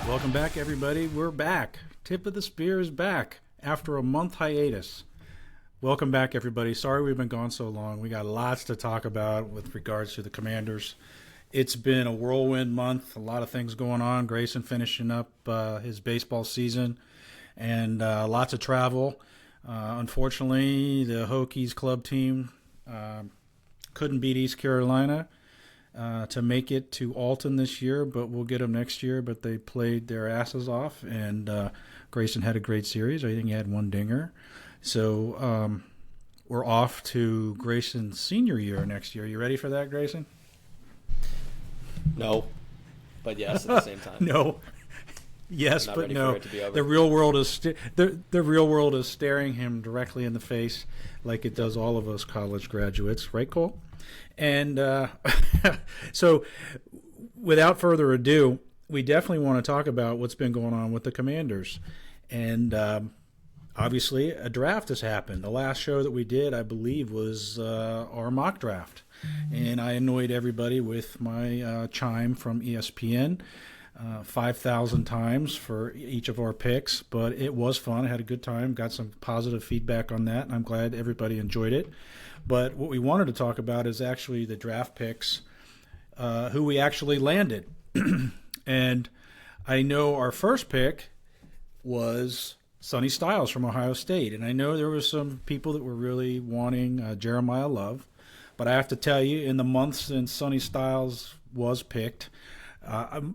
Welcome back, everybody. We're back. Tip of the Spear is back after a month hiatus. Welcome back, everybody. Sorry we've been gone so long. We got lots to talk about with regards to the Commanders. It's been a whirlwind month, a lot of things going on. Grayson finishing up his baseball season, and lots of travel. Unfortunately, the Hokies club team couldn't beat East Carolina to make it to Alton this year, but we'll get them next year. But they played their asses off, and Grayson had a great series. I think he had one dinger. So we're off to Grayson's senior year next year. You ready for that, Grayson? No, but yes at the same time. No. Yes, Not but ready no. for it to be over. The real world is the real world is staring him directly in the face, like it does all of us college graduates, right, Cole? And so, without further ado, we definitely want to talk about what's been going on with the Commanders, and obviously, a draft has happened. The last show that we did, I believe, was our mock draft, and I annoyed everybody with my chime from ESPN. 5,000 times for each of our picks, but it was fun. I had a good time, got some positive feedback on that, and I'm glad everybody enjoyed it. But what we wanted to talk about is actually the draft picks, who we actually landed. And I know our first pick was Sonny Styles from Ohio State, and I know there were some people that were really wanting Jeremiah Love, but I have to tell you, in the months since Sonny Styles was picked,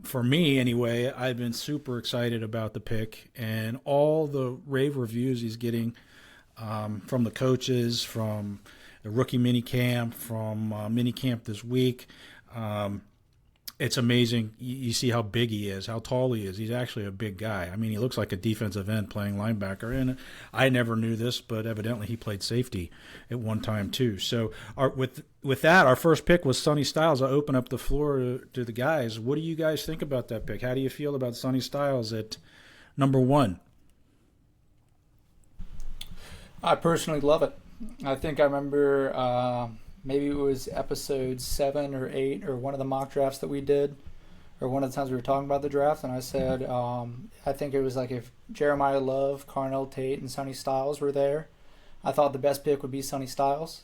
for me anyway, I've been super excited about the pick and all the rave reviews he's getting from the coaches, from the rookie mini camp, from mini camp this week. It's amazing. You see how big he is, how tall he is. He's actually a big guy. I mean, he looks like a defensive end playing linebacker. And I never knew this, but evidently he played safety at one time too. So with that, our first pick was Sonny Styles. I'll open up the floor to the guys. What do you guys think about that pick? How do you feel about Sonny Styles at number 1? I personally love it. I think I remember maybe it was episode 7 or 8 or one of the mock drafts that we did, or one of the times we were talking about the draft, and I said I think it was like if Jeremiah Love, Carnell Tate, and Sonny Styles were there, I thought the best pick would be Sonny Styles.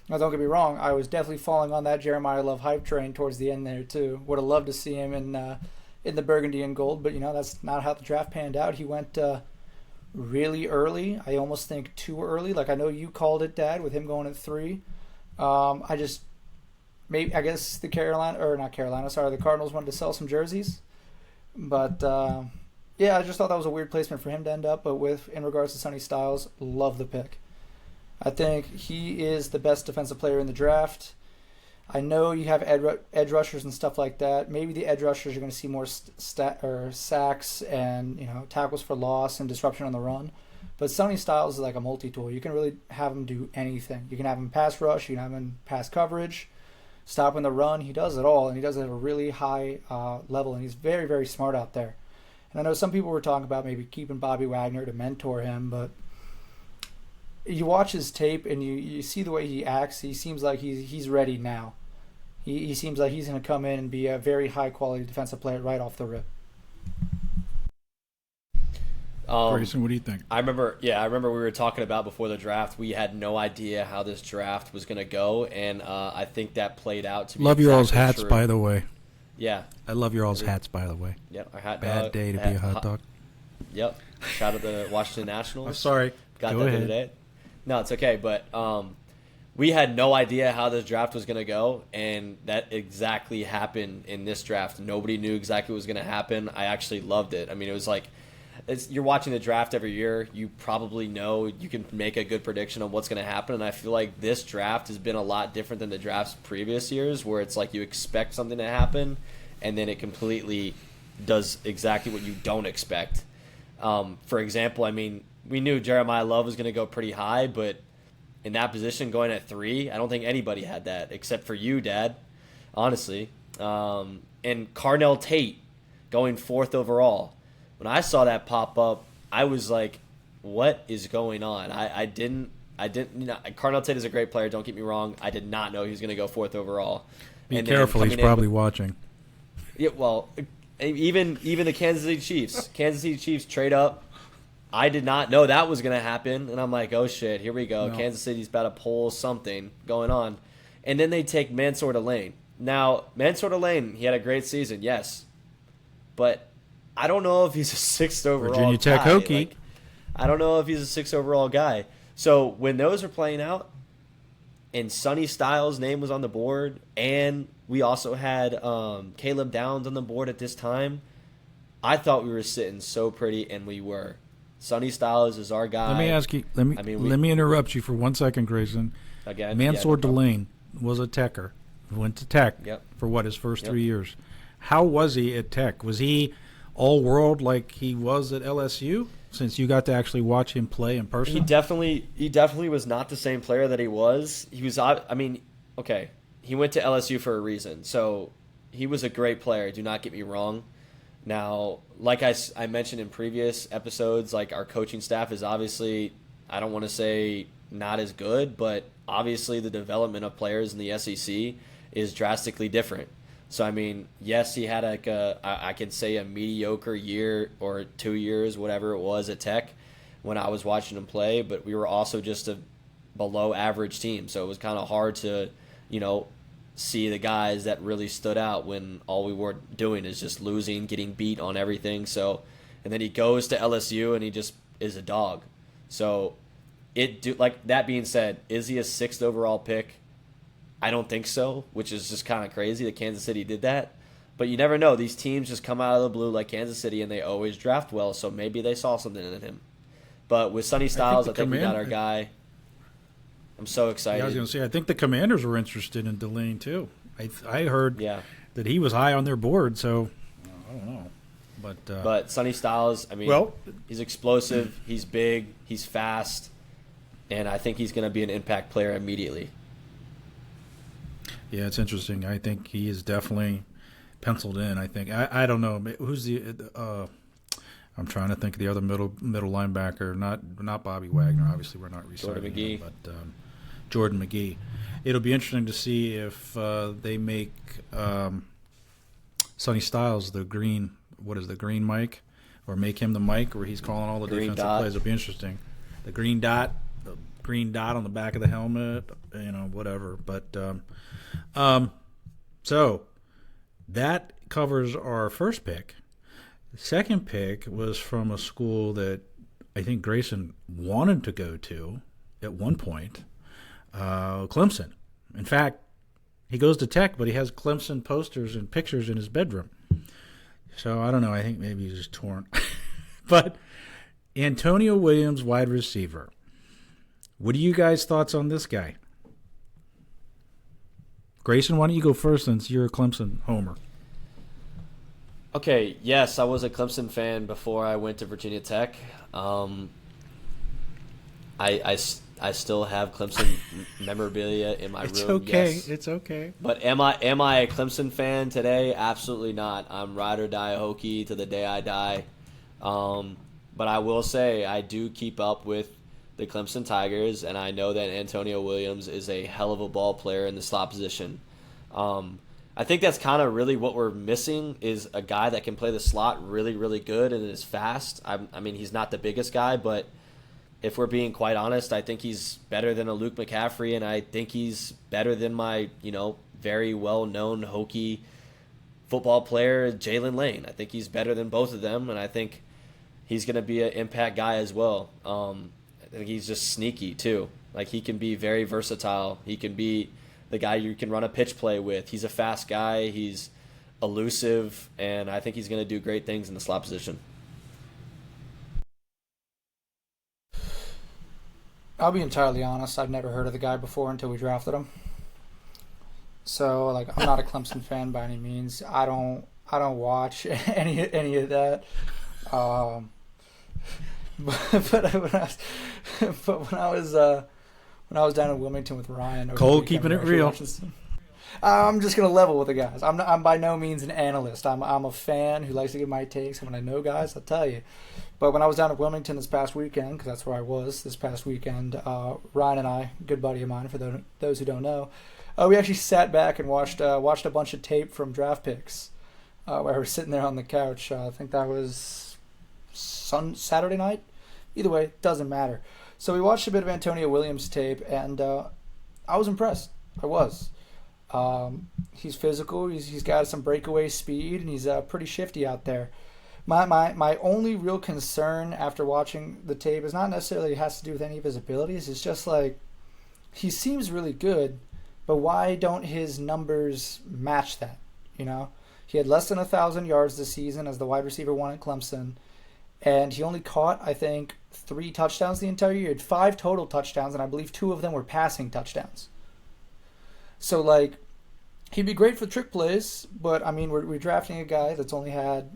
Now, don't get me wrong, I was definitely falling on that Jeremiah Love hype train towards the end there too. Would have loved to see him in the burgundy and gold, but that's not how the draft panned out. He went really early. I almost think too early. Like, I know you called it, Dad, with him going at 3. I guess the Cardinals wanted to sell some jerseys, but I just thought that was a weird placement for him to end up. But in regards to Sonny Styles, love the pick. I think he is the best defensive player in the draft. I know you have edge rushers and stuff like that. Maybe the edge rushers are going to see more sacks and tackles for loss and disruption on the run. But Sonny Styles is like a multi-tool. You can really have him do anything. You can have him pass rush. You can have him pass coverage, stopping the run. He does it all, and he does it at a really high level, and he's very, very smart out there. And I know some people were talking about maybe keeping Bobby Wagner to mentor him, but you watch his tape and you see the way he acts. He seems like he's ready now. He seems like he's going to come in and be a very high-quality defensive player right off the rip. Grayson, what do you think? I remember we were talking about before the draft. We had no idea how this draft was going to go, and I think that played out to be Love your all's exactly hats, true. by the way. Yeah. I love your all's hats, by the way. Yep, our hat Bad dog. day to be a hot dog. Yep. Shout out to the Washington Nationals. I'm sorry. Got Go that ahead. today. No, it's okay, but we had no idea how this draft was going to go, and that exactly happened in this draft. Nobody knew exactly what was going to happen. I actually loved it. I mean, it was like you're watching the draft every year. You probably know you can make a good prediction on what's going to happen, and I feel like this draft has been a lot different than the drafts previous years, where it's like you expect something to happen, and then it completely does exactly what you don't expect. For example, I mean, we knew Jeremiah Love was going to go pretty high, but in that position going at 3, I don't think anybody had that except for you, Dad, honestly. And Carnell Tate going 4th overall. When I saw that pop up, I was like, what is going on? I didn't, Carnell Tate is a great player, don't get me wrong. I did not know he was going to go 4th overall. Be careful, he's probably watching. Yeah, well, even the Kansas City Chiefs. Kansas City Chiefs trade up. I did not know that was going to happen, and I'm like, oh shit, here we go. No. Kansas City's about to pull something going on, and then they take Mansour Lane. Now Mansour Lane, he had a great season, yes, but I don't know if he's a 6th overall Virginia Tech guy. Hokie. Like, I don't know if he's a 6th overall guy. So when those are playing out, and Sonny Styles' name was on the board, and we also had Caleb Downs on the board at this time, I thought we were sitting so pretty, and we were. Sonny Styles is our guy. Let me ask you. Let me interrupt you for 1 second, Grayson. Again, Mansour Delane was a Techer. Went to Tech for his first 3 years. How was he at Tech? Was he all world like he was at LSU? Since you got to actually watch him play in person, he definitely was not the same player that he was. He was. I mean, okay, he went to LSU for a reason, so he was a great player. Do not get me wrong. Now, like I mentioned in previous episodes, like our coaching staff is obviously, I don't want to say not as good, but obviously the development of players in the SEC is drastically different. So, I mean, yes, he had like I can say a mediocre year or 2 years, whatever it was at Tech when I was watching him play, but we were also just a below average team. So it was kind of hard to, see the guys that really stood out when all we were doing is just losing, getting beat on everything. So, and then he goes to LSU and he just is a dog. So, like that being said, is he a 6th overall pick? I don't think so, which is just kind of crazy that Kansas City did that. But you never know. These teams just come out of the blue like Kansas City, and they always draft well, so maybe they saw something in him. But with Sonny Styles, I think we got our guy. I'm so excited. Yeah, I was going to say, I think the Commanders were interested in Delane, too. I heard that he was high on their board, so I don't know. But Sonny Styles, I mean, he's explosive, he's big, he's fast, and I think he's going to be an impact player immediately. Yeah, it's interesting. I think he is definitely penciled in. I think I don't know who's the. I'm trying to think of the other middle linebacker. Not Bobby Wagner. Obviously, we're not resigning him, but Jordan McGee. It'll be interesting to see if they make Sonny Styles the green. What is the green mic, or make him the mic where he's calling all the green defensive plays. It'll be interesting. The green dot on the back of the helmet. Whatever. But. So that covers our first pick. The second pick was from a school that I think Grayson wanted to go to at one point, Clemson. In fact, he goes to Tech, but he has Clemson posters and pictures in his bedroom. So I don't know. I think maybe he's just torn. But Antonio Williams, wide receiver. What are you guys' thoughts on this guy? Grayson, why don't you go first since you're a Clemson homer? Okay, yes, I was a Clemson fan before I went to Virginia Tech. I still have Clemson memorabilia in my room. It's okay. Yes. It's okay. But am I a Clemson fan today? Absolutely not. I'm ride or die Hokie to the day I die. But I will say I do keep up with the Clemson Tigers, and I know that Antonio Williams is a hell of a ball player in the slot position. I think that's kind of really what we're missing is a guy that can play the slot really, really good and is fast. I mean, he's not the biggest guy, but if we're being quite honest, I think he's better than a Luke McCaffrey, and I think he's better than my, very well-known Hokie football player, Jalen Lane. I think he's better than both of them, and I think he's going to be an impact guy as well. I think he's just sneaky, too. Like, he can be very versatile. He can be the guy you can run a pitch play with. He's a fast guy. He's elusive, and I think he's going to do great things in the slot position. I'll be entirely honest. I've never heard of the guy before until we drafted him. So, I'm not a Clemson fan by any means. I don't watch any of that. But when I was down in Wilmington with Ryan, Cole keeping it real. I'm just gonna level with the guys. I'm by no means an analyst. I'm a fan who likes to give my takes. And when I know guys, I'll tell you. But when I was down at Wilmington this past weekend, because that's where I was this past weekend, Ryan and I, good buddy of mine, for those who don't know, we actually sat back and watched a bunch of tape from draft picks where we were sitting there on the couch. I think that was Saturday night. Either way, doesn't matter. So we watched a bit of Antonio Williams tape, and I was impressed. I was. He's physical. He's got some breakaway speed, and he's pretty shifty out there. My only real concern after watching the tape is not necessarily has to do with any of his abilities. It's just like he seems really good, but why don't his numbers match that? You know, he had less than 1,000 yards this season as the wide receiver one at Clemson, and he only caught, I think, 3 touchdowns the entire year. He had 5 total touchdowns, and I believe 2 of them were passing touchdowns. So, like, he'd be great for trick plays, but, I mean, we're drafting a guy that's only had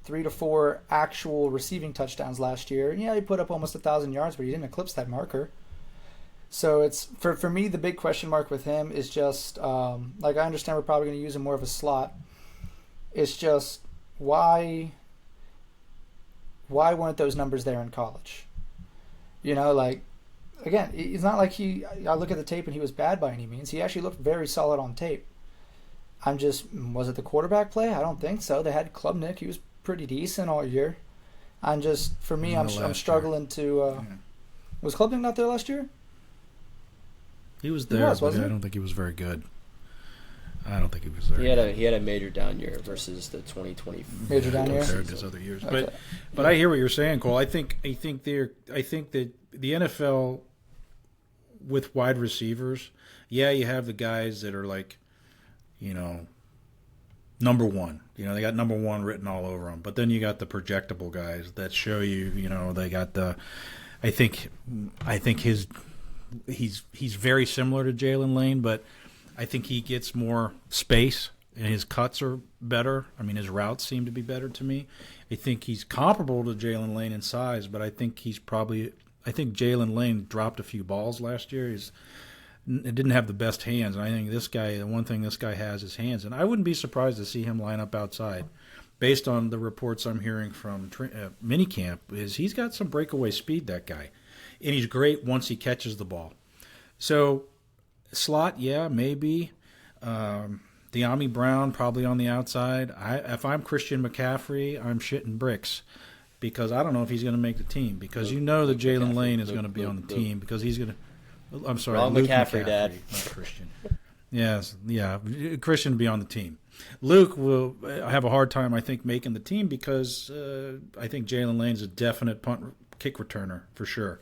3 to 4 actual receiving touchdowns last year. And, yeah, he put up almost 1,000 yards, but he didn't eclipse that marker. So, it's for me, the big question mark with him is just, like, I understand we're probably going to use him more of a slot. It's just, why weren't those numbers there in college? You know, like, again, it's not like I look at the tape and he was bad by any means. He actually looked very solid on tape. Was it the quarterback play? I don't think so. They had Klubnik. He was pretty decent all year. For me, I'm struggling to. Was Klubnik not there last year? He was there, but I don't think he was very good. I don't think he was there. He had a major down year versus the 2020 major down year compared to his other years. Okay. But I hear what you're saying, Cole. I think that the NFL with wide receivers, yeah, you have the guys that are like, you know, number one. You know, they got number one written all over them. But then you got the projectable guys that show you. You know, they got the. I think he's very similar to Jalen Lane, but I think he gets more space and his cuts are better. I mean, his routes seem to be better to me. I think he's comparable to Jalen Lane in size, but I think Jalen Lane dropped a few balls last year. It didn't have the best hands, and I think the one thing this guy has is hands. And I wouldn't be surprised to see him line up outside. Based on the reports I'm hearing from minicamp, is he's got some breakaway speed, that guy. And he's great once he catches the ball. So, slot, yeah, maybe. De'Ami Brown probably on the outside. If I'm Christian McCaffrey, I'm shitting bricks because I don't know if he's going to make the team because you know that Jalen Lane is going to be on the team because he's going to. I'm sorry, Wrong Luke McCaffrey, Dad. Not Christian. Yes, yeah, Christian will be on the team. Luke will have a hard time, I think, making the team because I think Jalen Lane's a definite kick returner for sure.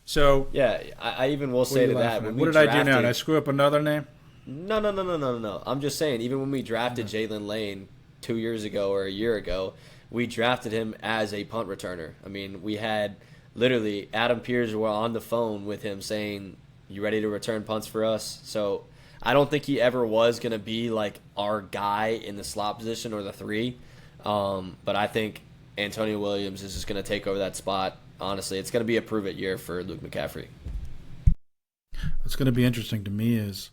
So yeah, I even will say to that. What did I do now? Did I screw up another name? No. I'm just saying, even when we drafted Jalen Lane 2 years ago or a year ago, we drafted him as a punt returner. I mean, we had literally Adam Pearce were on the phone with him saying, "You ready to return punts for us?" So I don't think he ever was going to be like our guy in the slot position or the 3. But I think Antonio Williams is just going to take over that spot. Honestly, it's going to be a prove-it year for Luke McCaffrey. What's going to be interesting to me is,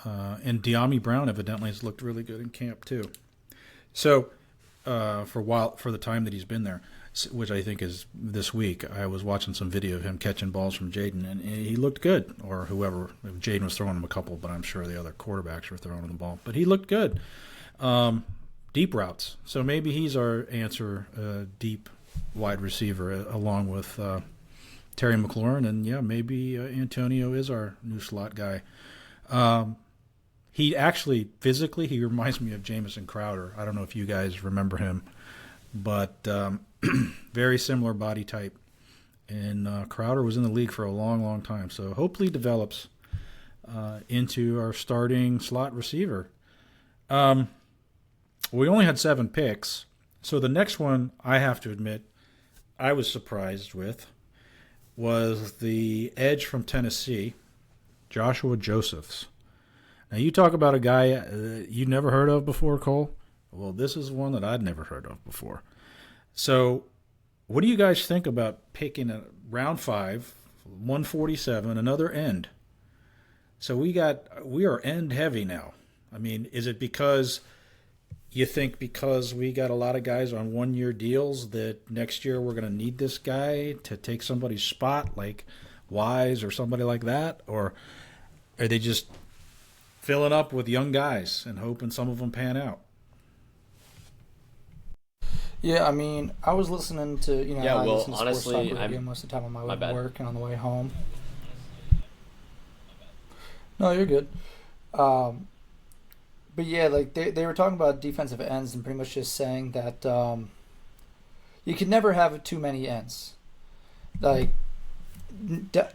and De'Ami Brown evidently has looked really good in camp too. So, for the time that he's been there, which I think is this week, I was watching some video of him catching balls from Jaden, and he looked good. Or whoever, Jaden was throwing him a couple, but I'm sure the other quarterbacks were throwing him the ball. But he looked good. Deep routes. So maybe he's our answer, deep wide receiver, along with Terry McLaurin, and yeah, maybe Antonio is our new slot guy. He actually physically he reminds me of Jamison Crowder. I don't know if you guys remember him, but very similar body type. And Crowder was in the league for a long, long time, so hopefully he develops into our starting slot receiver. We only had 7 picks, so the next one I have to admit I was surprised with was the edge from Tennessee, Joshua Josephs. Now, you talk about a guy you never heard of before, Cole. Well, this is one that I'd never heard of before. So, what do you guys think about picking a round 5, 147, another end? So we are end heavy now. I mean, is it because you think because we got a lot of guys on 1-year deals that next year we're going to need this guy to take somebody's spot, like Wise or somebody like that? Or are they just filling up with young guys and hoping some of them pan out? Yeah, I mean, I was listening to, Yeah, I well, listen to sports honestly, talk radio most of the time on my way my to bad. work and on the way home. No, you're good. Um, but yeah, like they were talking about defensive ends and pretty much just saying that you can never have too many ends. Like, God,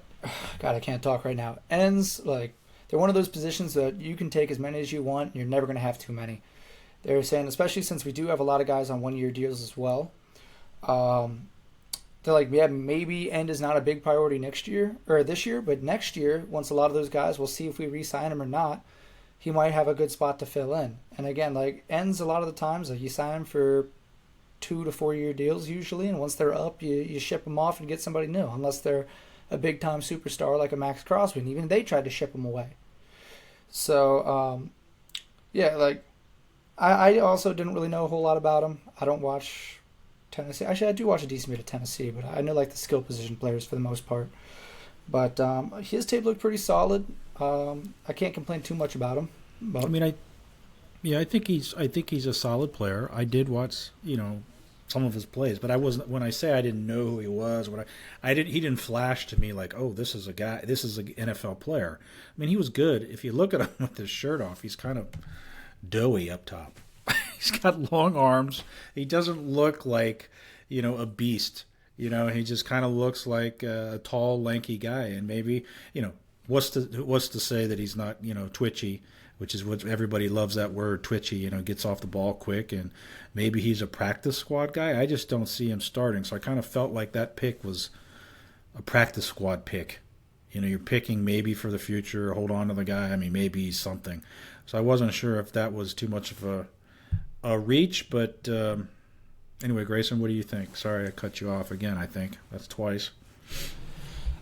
I can't talk right now. Ends, like, they're one of those positions that you can take as many as you want. And you're never going to have too many. They're saying, especially since we do have a lot of guys on 1 year deals as well. Um, they're like, yeah, maybe end is not a big priority next year or this year, but next year, once a lot of those guys, we'll see if we re-sign him or not. He might have a good spot to fill in. And again, like ends a lot of the times, like you sign him for 2 to 4 year deals usually, and once they're up, you ship them off and get somebody new, unless they're a big time superstar like a Max Crosby. And even they tried to ship him away. So yeah, like I also didn't really know a whole lot about him. I don't watch Tennessee. Actually, I do watch a decent bit of Tennessee, but I know like the skill position players for the most part. But his tape looked pretty solid. I can't complain too much about him. I But mean, I think he's a solid player. I did watch, some of his plays, but I wasn't. When I say I didn't know who he was, I didn't. He didn't flash to me like, oh, this is a guy. This is an NFL player. I mean, he was good. If you look at him with his shirt off, he's kind of doughy up top. He's got long arms. He doesn't look like, a beast. He just kind of looks like a tall, lanky guy. And maybe, what's to say that he's not, twitchy, which is what everybody loves that word, twitchy. Gets off the ball quick, and maybe he's a practice squad guy. I just don't see him starting. So I kind of felt like that pick was a practice squad pick. You're picking maybe for the future, hold on to the guy. I mean, maybe he's something. So I wasn't sure if that was too much of a reach, but anyway, Grayson, what do you think? Sorry I cut you off again, I think. That's twice.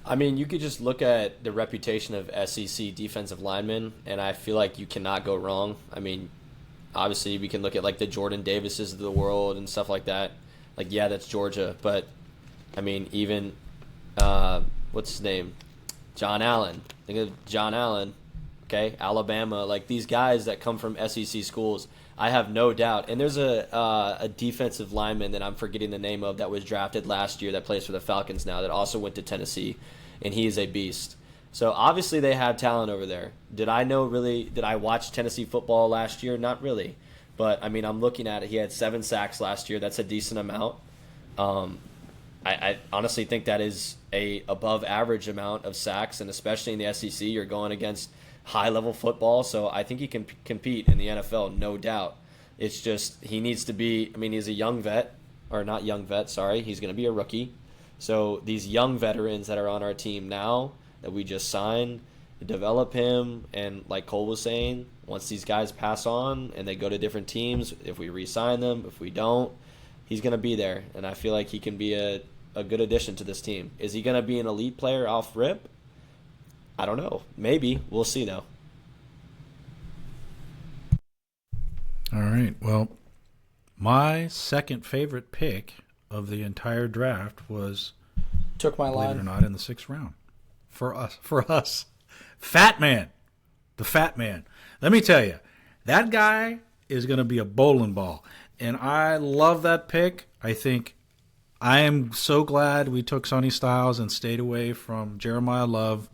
I mean, you could just look at the reputation of SEC defensive linemen, and I feel like you cannot go wrong. I mean, obviously, we can look at like the Jordan Davises of the world and stuff like that. Like, yeah, that's Georgia, but I mean, even what's his name, John Allen. Think of John Allen, okay, Alabama. Like these guys that come from SEC schools, I have no doubt. And there's a defensive lineman that I'm forgetting the name of that was drafted last year that plays for the Falcons now that also went to Tennessee, and he is a beast. So obviously they have talent over there. Did I watch Tennessee football last year? Not really. But I mean, I'm looking at it. He had 7 sacks last year. That's a decent amount. I honestly think that is a above average amount of sacks, and especially in the SEC, you're going against high level football. So I think he can compete in the NFL, no doubt. It's just he needs to be. I mean, he's a young vet, or not young vet. Sorry, he's going to be a rookie. So these young veterans that are on our team now that we just signed, develop him, and like Cole was saying, once these guys pass on and they go to different teams, if we re-sign them, if we don't, he's going to be there, and I feel like he can be a good addition to this team. Is he going to be an elite player off rip? I don't know. Maybe. We'll see, though. All right. Well, my second favorite pick of the entire draft was, took my believe it or line. not, in the 6th round. For us. Fat Man. The Fat Man. Let me tell you, that guy is going to be a bowling ball. And I love that pick. I am so glad we took Sonny Styles and stayed away from Jeremiah Love.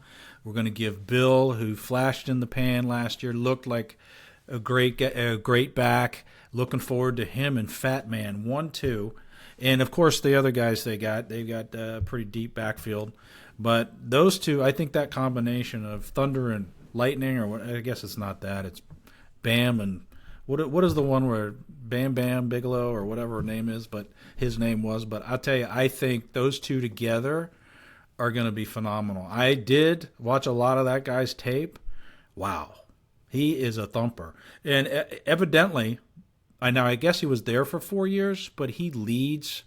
We're going to give Bill, who flashed in the pan last year, looked like a great back. Looking forward to him and Fat Man 1-2. And, of course, the other guys they've got a pretty deep backfield. But those two, I think that combination of Thunder and Lightning, or what, I guess it's not that. It's Bam and what is the one where Bam Bam Bigelow or whatever her name is, but his name was. But I'll tell you, I think those two together are going to be phenomenal. I did watch a lot of that guy's tape. Wow. He is a thumper. And evidently, I guess he was there for 4 years, but he leads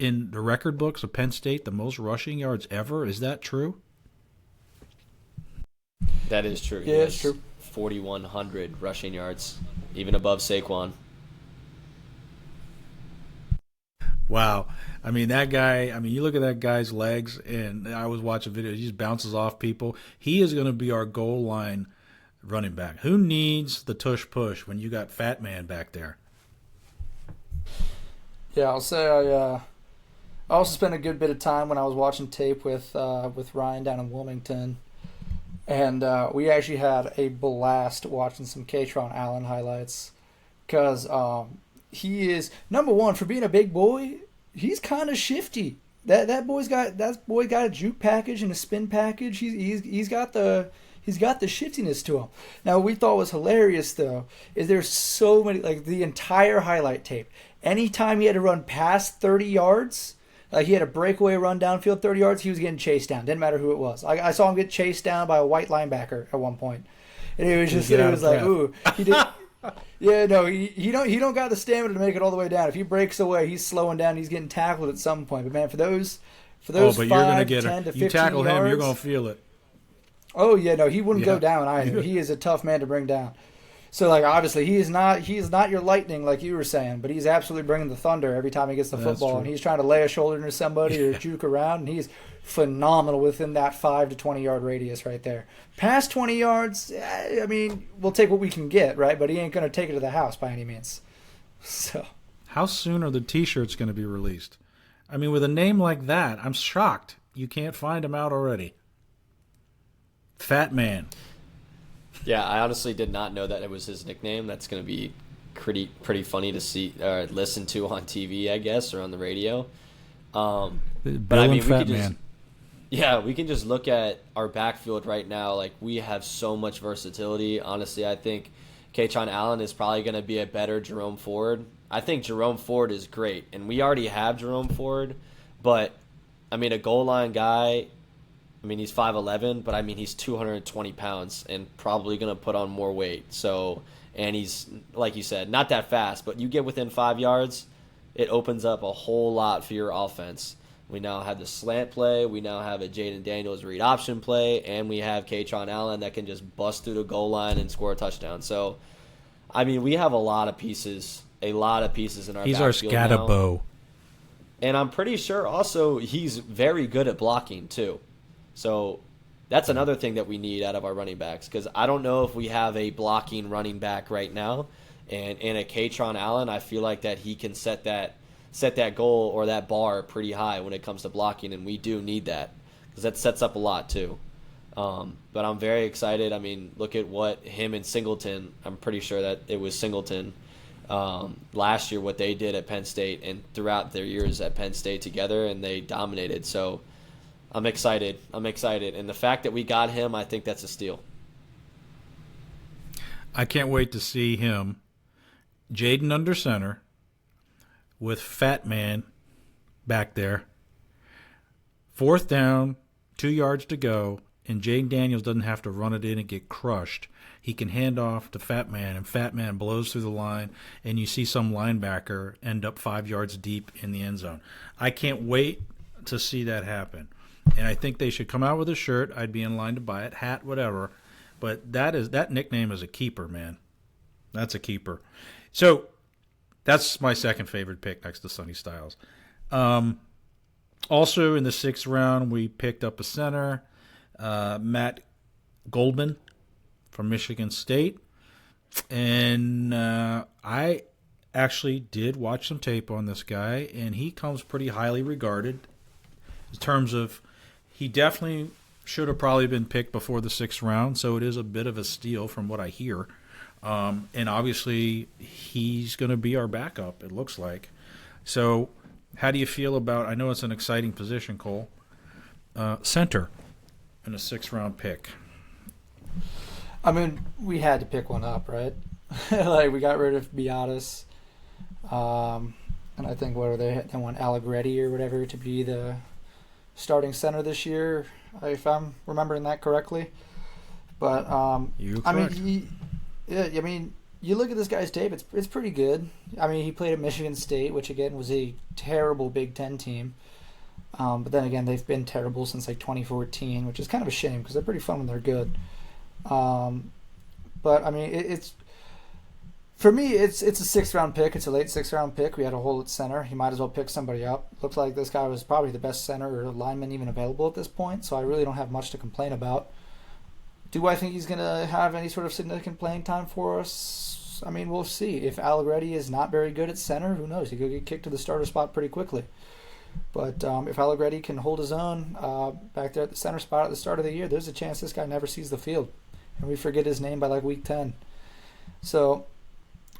in the record books of Penn State the most rushing yards ever. Is that true? That is true. Yeah, it's true. 4,100 rushing yards, even above Saquon. Wow. I mean, that guy, you look at that guy's legs, and I was watching videos, he just bounces off people. He is going to be our goal line running back. Who needs the tush push when you got Fat Man back there? Yeah, I'll say I also spent a good bit of time when I was watching tape with Ryan down in Wilmington, and we actually had a blast watching some Katron Allen highlights because he is number one for being a big boy. He's kind of shifty. That boy got a juke package and a spin package. He's got the shiftiness to him. Now, what we thought was hilarious though is there's so many, like the entire highlight tape. Anytime he had to run past 30 yards, like he had a breakaway run downfield 30 yards, he was getting chased down. Didn't matter who it was. I saw him get chased down by a white linebacker at one point, and it was like, ooh, he did. Yeah, no, he don't got the stamina to make it all the way down. If he breaks away, he's slowing down. He's getting tackled at some point. But man, for those but 5, you're gonna 10 get to 15 you tackle yards, him, you're gonna feel it. Oh yeah, no, he wouldn't Yeah. go down either. He is a tough man to bring down. So like obviously he is not your lightning like you were saying, but he's absolutely bringing the thunder every time he gets the That's football, true. and he's trying to lay a shoulder into somebody or juke around, and he's phenomenal within that 5 to 20 yard radius right there. Past 20 yards, I mean, we'll take what we can get, right? But he ain't gonna take it to the house by any means. So How soon are the T-shirts going to be released? I mean, with a name like that, I'm shocked you can't find them out already. Fat Man. Yeah, I honestly did not know that it was his nickname. That's going to be pretty funny to see or listen to on TV, I guess, or on the radio. Bill But I mean, and Fat we Man. can just look at our backfield right now. Like, we have so much versatility. Honestly, I think Katron Allen is probably going to be a better Jerome Ford. I think Jerome Ford is great, and we already have Jerome Ford. But I mean, a goal line guy. I mean, he's 5'11", but I mean, he's 220 pounds and probably going to put on more weight. So, and he's, like you said, not that fast, but you get within 5 yards, it opens up a whole lot for your offense. We now have the slant play. We now have a Jaden Daniels read option play, and we have Katron Allen that can just bust through the goal line and score a touchdown. So, I mean, we have a lot of pieces in our He's our backfield now. scatterbo. And I'm pretty sure also he's very good at blocking too. So that's another thing that we need out of our running backs, because I don't know if we have a blocking running back right now. And in a Katron Allen, I feel like that he can set that goal or that bar pretty high when it comes to blocking, and we do need that because that sets up a lot too. But I'm very excited. I mean, look at what him and Singleton, I'm pretty sure that it was Singleton, last year, what they did at Penn State and throughout their years at Penn State together, and they dominated. So I'm excited. And the fact that we got him, I think that's a steal. I can't wait to see him, Jaden under center, with Fat Man back there. 4th down, 2 yards to go, and Jaden Daniels doesn't have to run it in and get crushed. He can hand off to Fat Man, and Fat Man blows through the line, and you see some linebacker end up 5 yards deep in the end zone. I can't wait to see that happen. And I think they should come out with a shirt. I'd be in line to buy it, hat, whatever. But that nickname is a keeper, man. That's a keeper. So that's my second favorite pick next to Sonny Styles. Also in the 6th round, we picked up a center, Matt Goldman from Michigan State. And I actually did watch some tape on this guy, and he comes pretty highly regarded in terms of he definitely should have probably been picked before the 6th round, so it is a bit of a steal from what I hear. And obviously, he's going to be our backup, it looks like. So how do you feel about, I know it's an exciting position, Cole, center in a 6th round pick? I mean, we had to pick one up, right? Like, we got rid of Beatis. And I think, what are they want Allegretti or whatever to be the starting center this year, if I'm remembering that correctly. But You're I correct. mean, I mean, you look at this guy's tape; it's pretty good. I mean, he played at Michigan State, which again was a terrible Big Ten team. But then again, they've been terrible since like 2014, which is kind of a shame because they're pretty fun when they're good. But I mean, it's for me, it's a 6th round pick. It's a late 6th round pick. We had a hole at center. He might as well pick somebody up. Looks like this guy was probably the best center or lineman even available at this point. So I really don't have much to complain about. Do I think he's going to have any sort of significant playing time for us? I memean, we'll see. If Allegretti is not very good at center, who knows? He could get kicked to the starter spot pretty quickly. But if Allegretti can hold his own back there at the center spot at the start of the year, there's a chance this guy never sees the field. And we forget his name by like week 10. So,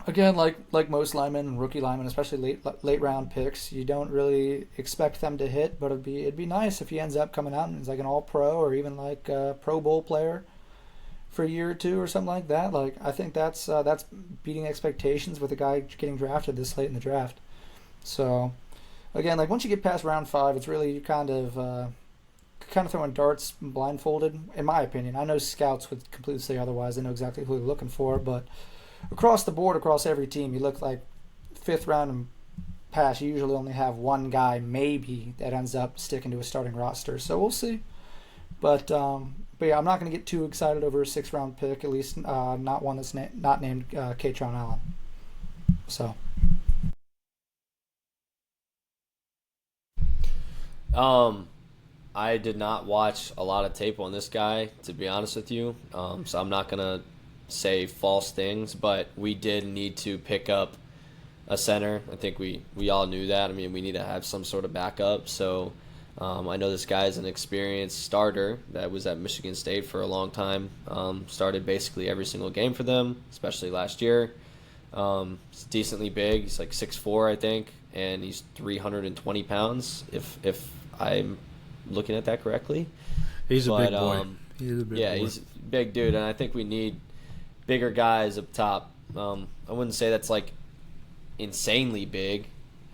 again, like most linemen and rookie linemen, especially late round picks, you don't really expect them to hit, but it'd be nice if he ends up coming out and he's like an all-pro or even like a Pro Bowl player for a year or two or something like that. Like, I think that's beating expectations with a guy getting drafted this late in the draft. So, again, like once you get past round 5, it's really kind of throwing darts blindfolded, in my opinion. I know scouts would completely say otherwise. They know exactly who they're looking for, but across the board, across every team, you look like 5th round and past, you usually only have one guy maybe that ends up sticking to a starting roster. So we'll see. But yeah, I'm not going to get too excited over a 6th round pick, at least not one that's not named Katron Allen. So. I did not watch a lot of tape on this guy, to be honest with you. So I'm not going to say false things, but we did need to pick up a center. I think we all knew that. I mean, we need to have some sort of backup. So I know this guy is an experienced starter that was at Michigan State for a long time. Started basically every single game for them, especially last year. He's decently big. He's like 6'4", I think, and he's 320 pounds, if I'm looking at that correctly. He's a big boy. He's a big dude, and I think we need bigger guys up top. I wouldn't say that's like insanely big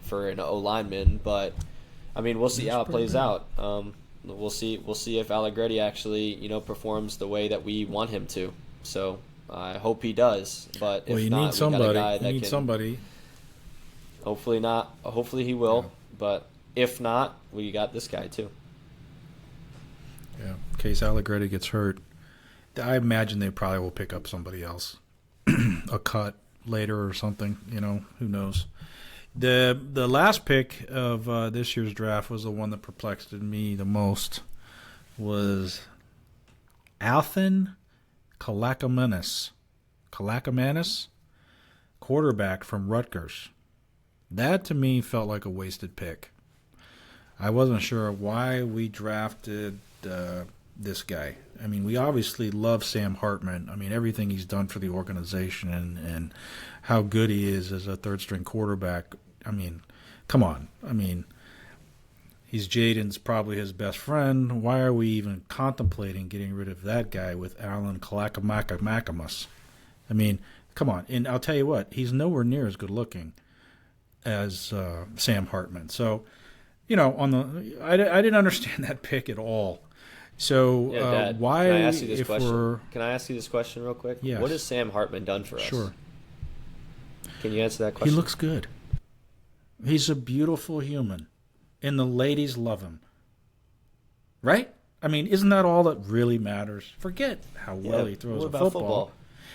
for an O-lineman, but I mean, we'll see how it plays out. We'll see if Allegretti actually, performs the way that we want him to. So I hope he does. But if you not, need somebody. We got a guy that you need can, somebody. Hopefully not. Hopefully he will. Yeah. But if not, we got this guy too. Yeah, in case Allegretti gets hurt, I imagine they probably will pick up somebody else, a cut later or something. Who knows? The last pick of this year's draft was the one that perplexed me the most. Was Althan Kalakamanis, quarterback from Rutgers. That to me felt like a wasted pick. I wasn't sure why we drafted this guy. I mean, we obviously love Sam Hartman. I mean, everything he's done for the organization and how good he is as a third-string quarterback. I mean, come on. I mean, he's Jaden's probably his best friend. Why are we even contemplating getting rid of that guy with Alan Kalakamakas? I mean, come on. And I'll tell you what, he's nowhere near as good-looking as Sam Hartman. So, I didn't understand that pick at all. So Dad, why? Can I ask you this if question? we're Can I ask you this question real quick? Yes. What has Sam Hartman done for us? Sure. Can you answer that question? He looks good. He's a beautiful human, and the ladies love him. Right? I mean, isn't that all that really matters? Forget how well he throws a football.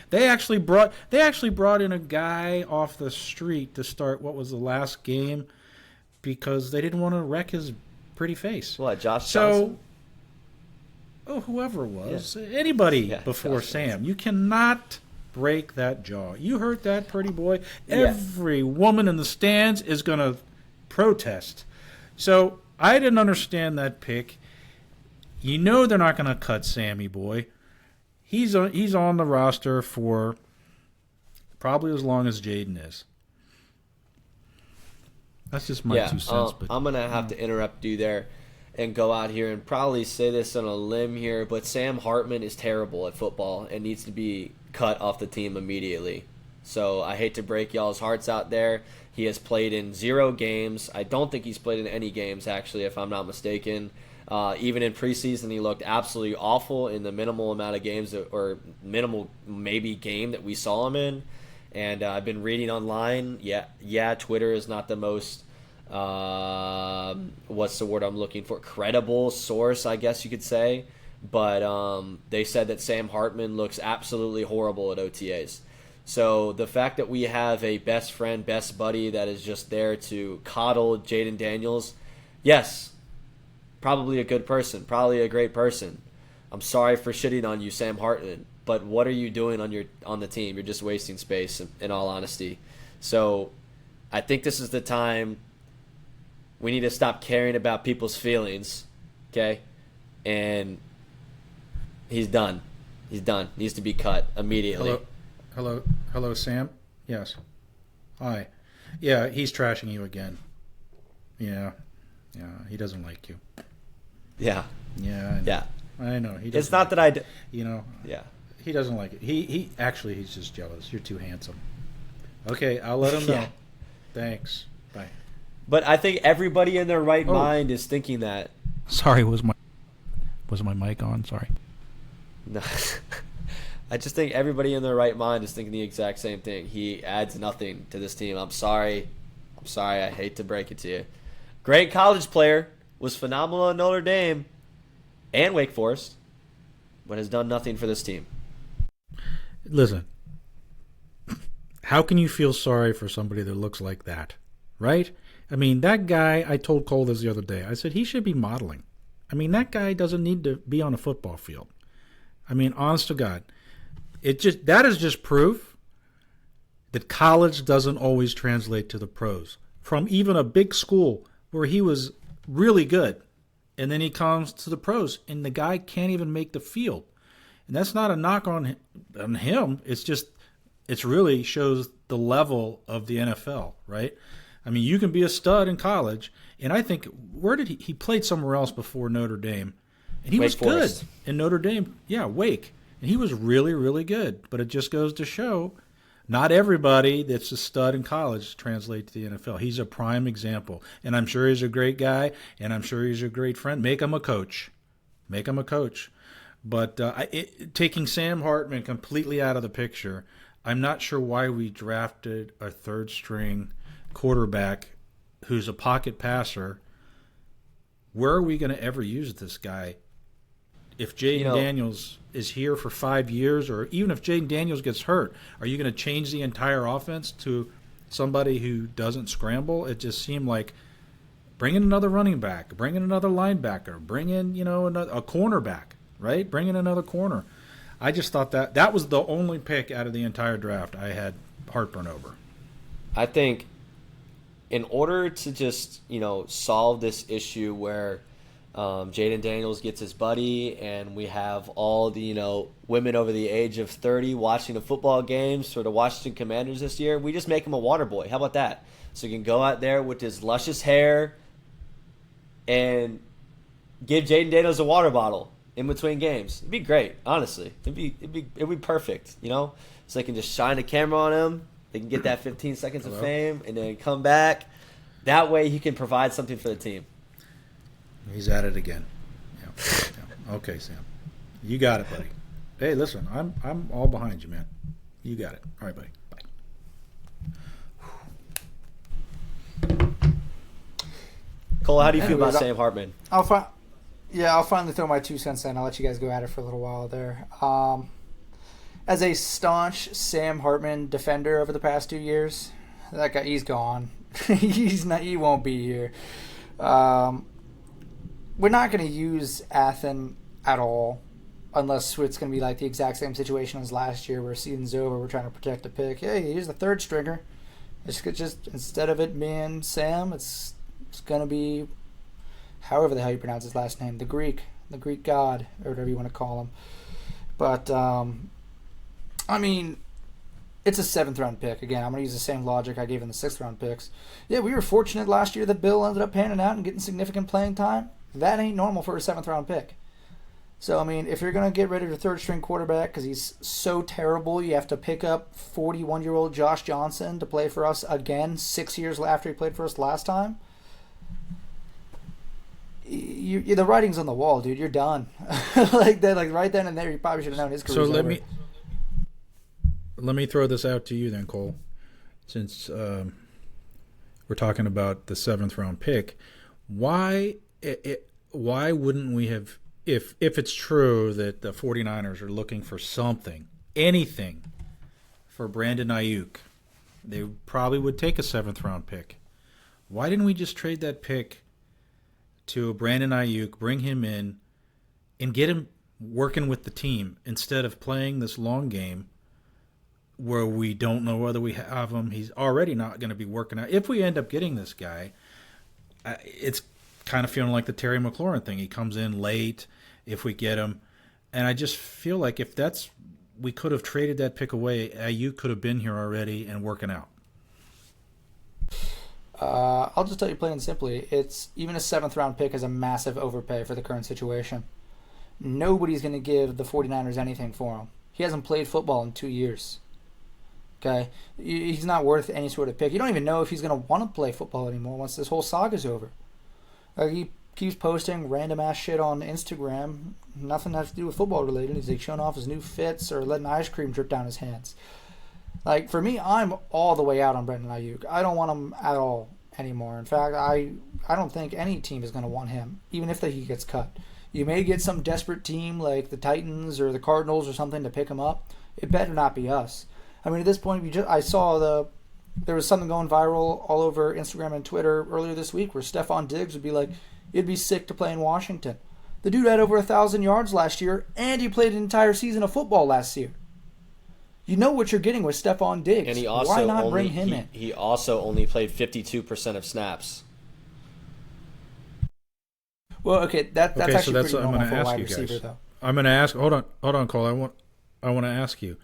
They actually brought in a guy off the street to start what was the last game because they didn't want to wreck his pretty face. What, Josh Johnson? Whoever it was, anybody before Josh Sam. Johnson. You cannot break that jaw. You hurt that pretty boy. Every woman in the stands is going to protest. So I didn't understand that pick. They're not going to cut Sammy boy. He's on the roster for probably as long as Jaden is. That's just my 2 cents. But I'm going to have to interrupt you there and go out here and probably say this on a limb here, but Sam Hartman is terrible at football and needs to be cut off the team immediately. So I hate to break y'all's hearts out there. He has played in 0 games. I don't think he's played in any games, actually, if I'm not mistaken. Even in preseason, he looked absolutely awful in the minimal amount of games or minimal maybe game that we saw him in. And I've been reading online. Yeah, Twitter is not the most what's the word I'm looking for? Credible source, I guess you could say. But they said that Sam Hartman looks absolutely horrible at OTAs. So the fact that we have a best friend, best buddy that is just there to coddle Jaden Daniels, yes, probably a good person, probably a great person. I'm sorry for shitting on you, Sam Hartman, but what are you doing on the team? You're just wasting space, in all honesty. So I think this is the time we need to stop caring about people's feelings, okay? And he's done. He's done. Needs to be cut immediately. Hello, Sam? Yes. Hi. Yeah, he's trashing you again. Yeah, he doesn't like you. Yeah. Yeah, I know. He doesn't. It's not that I... Yeah. He doesn't like it. He's just jealous. You're too handsome. Okay, I'll let him know. Yeah. Thanks. Bye. But I think everybody in their right mind is thinking that. Sorry, was my mic on? Sorry. No. I just think everybody in their right mind is thinking the exact same thing. He adds nothing to this team. I'm sorry. I hate to break it to you. Great college player. Was phenomenal at Notre Dame and Wake Forest, but has done nothing for this team. Listen, how can you feel sorry for somebody that looks like that, right? I mean, that guy, I told Cole this the other day. I said he should be modeling. I mean, that guy doesn't need to be on a football field. I mean, honest to God, that is just proof that college doesn't always translate to the pros. From even a big school where he was really good, and then he comes to the pros, and the guy can't even make the field. And that's not a knock on him. It's really shows the level of the NFL, right? I mean, you can be a stud in college, and I think he played somewhere else before Notre Dame, and he was good in Notre Dame. Yeah, Wake, and he was really, really good. But it just goes to show, not everybody that's a stud in college translates to the NFL. He's a prime example, and I'm sure he's a great guy, and I'm sure he's a great friend. Make him a coach. But taking Sam Hartman completely out of the picture, I'm not sure why we drafted a third-string quarterback who's a pocket passer. Where are we going to ever use this guy? If Jaden Daniels is here for 5 years, or even if Jaden Daniels gets hurt, are you going to change the entire offense to somebody who doesn't scramble? It just seemed like bring in another running back, bring in another linebacker, bring in a cornerback, right? Bring in another corner. I just thought that was the only pick out of the entire draft I had heartburn over. I think in order to just solve this issue where Jaden Daniels gets his buddy, and we have all the women over the age of 30 watching the football games for the Washington Commanders this year. We just make him a water boy. How about that? So he can go out there with his luscious hair and give Jaden Daniels a water bottle in between games. It'd be great, honestly. It'd be perfect. So they can just shine the camera on him. They can get that 15 seconds of fame and then come back. That way he can provide something for the team. He's at it again. Yeah. Okay, Sam. You got it, buddy. Hey, listen, I'm all behind you, man. You got it. All right, buddy. Bye. Cole, how do you feel about Sam Hartman? I'll finally throw my 2 cents in. I'll let you guys go at it for a little while there. As a staunch Sam Hartman defender over the past 2 years, that guy, he's gone. He won't be here. We're not going to use Athen at all unless it's going to be like the exact same situation as last year where season's over, we're trying to protect a pick. Hey, here's the third stringer. It's just instead of it being Sam, it's going to be however the hell you pronounce his last name, the Greek god, or whatever you want to call him. But, I mean, it's a 7th round pick. Again, I'm going to use the same logic I gave in the 6th round picks. Yeah, we were fortunate last year that Bill ended up panning out and getting significant playing time. That ain't normal for a 7th round pick. So, I mean, if you're going to get rid of your third string quarterback because he's so terrible, you have to pick up 41-year-old Josh Johnson to play for us again 6 years after he played for us last time. The writing's on the wall, dude. You're done. Like right then and there, you probably should have known his career's over. So let me throw this out to you then, Cole. Since we're talking about the 7th round pick, why wouldn't we have, if it's true that the 49ers are looking for anything for Brandon Ayuk, they probably would take a 7th round pick. Why didn't we just trade that pick to Brandon Ayuk, bring him in, and get him working with the team instead of playing this long game where we don't know whether we have him. He's already not going to be working out. If we end up getting this guy, it's kind of feeling like the Terry McLaurin thing. He comes in late if we get him. And I just feel like if that's – we could have traded that pick away. Ayuk could have been here already and working out. I'll just tell you plain and simply, it's even a 7th-round pick is a massive overpay for the current situation. Nobody's going to give the 49ers anything for him. He hasn't played football in 2 years. Okay? He's not worth any sort of pick. You don't even know if he's going to want to play football anymore once this whole saga's over. He keeps posting random-ass shit on Instagram. Nothing has to do with football related. He's like showing off his new fits or letting ice cream drip down his hands. Like, for me, I'm all the way out on Brandon Ayuk. I don't want him at all anymore. In fact, I don't think any team is going to want him, even if he gets cut. You may get some desperate team like the Titans or the Cardinals or something to pick him up. It better not be us. I mean, at this point, I saw there was something going viral all over Instagram and Twitter earlier this week where Stephon Diggs would be like, it'd be sick to play in Washington. The dude had over 1,000 yards last year, and he played an entire season of football last year. You know what you're getting with Stephon Diggs. And he also Why not bring him in? He also only played 52% of snaps. Well, okay, that's actually pretty normal for a wide receiver, though. I'm going to ask. Hold on, Cole. I want to ask you.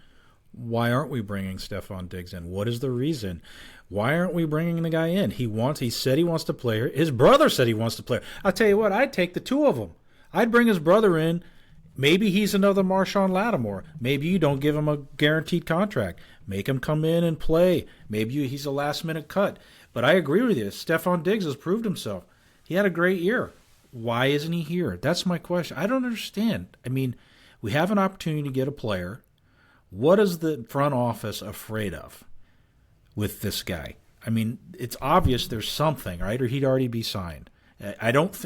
Why aren't we bringing Stephon Diggs in? What is the reason? Why aren't we bringing the guy in? He said he wants to play here. His brother said he wants to play here. I'll tell you what, I'd take the two of them. I'd bring his brother in. Maybe he's another Marshawn Lattimore. Maybe you don't give him a guaranteed contract. Make him come in and play. Maybe he's a last-minute cut. But I agree with you. Stephon Diggs has proved himself. He had a great year. Why isn't he here? That's my question. I don't understand. I mean, we have an opportunity to get a player. What is the front office afraid of with this guy? I mean, it's obvious there's something, right? Or he'd already be signed.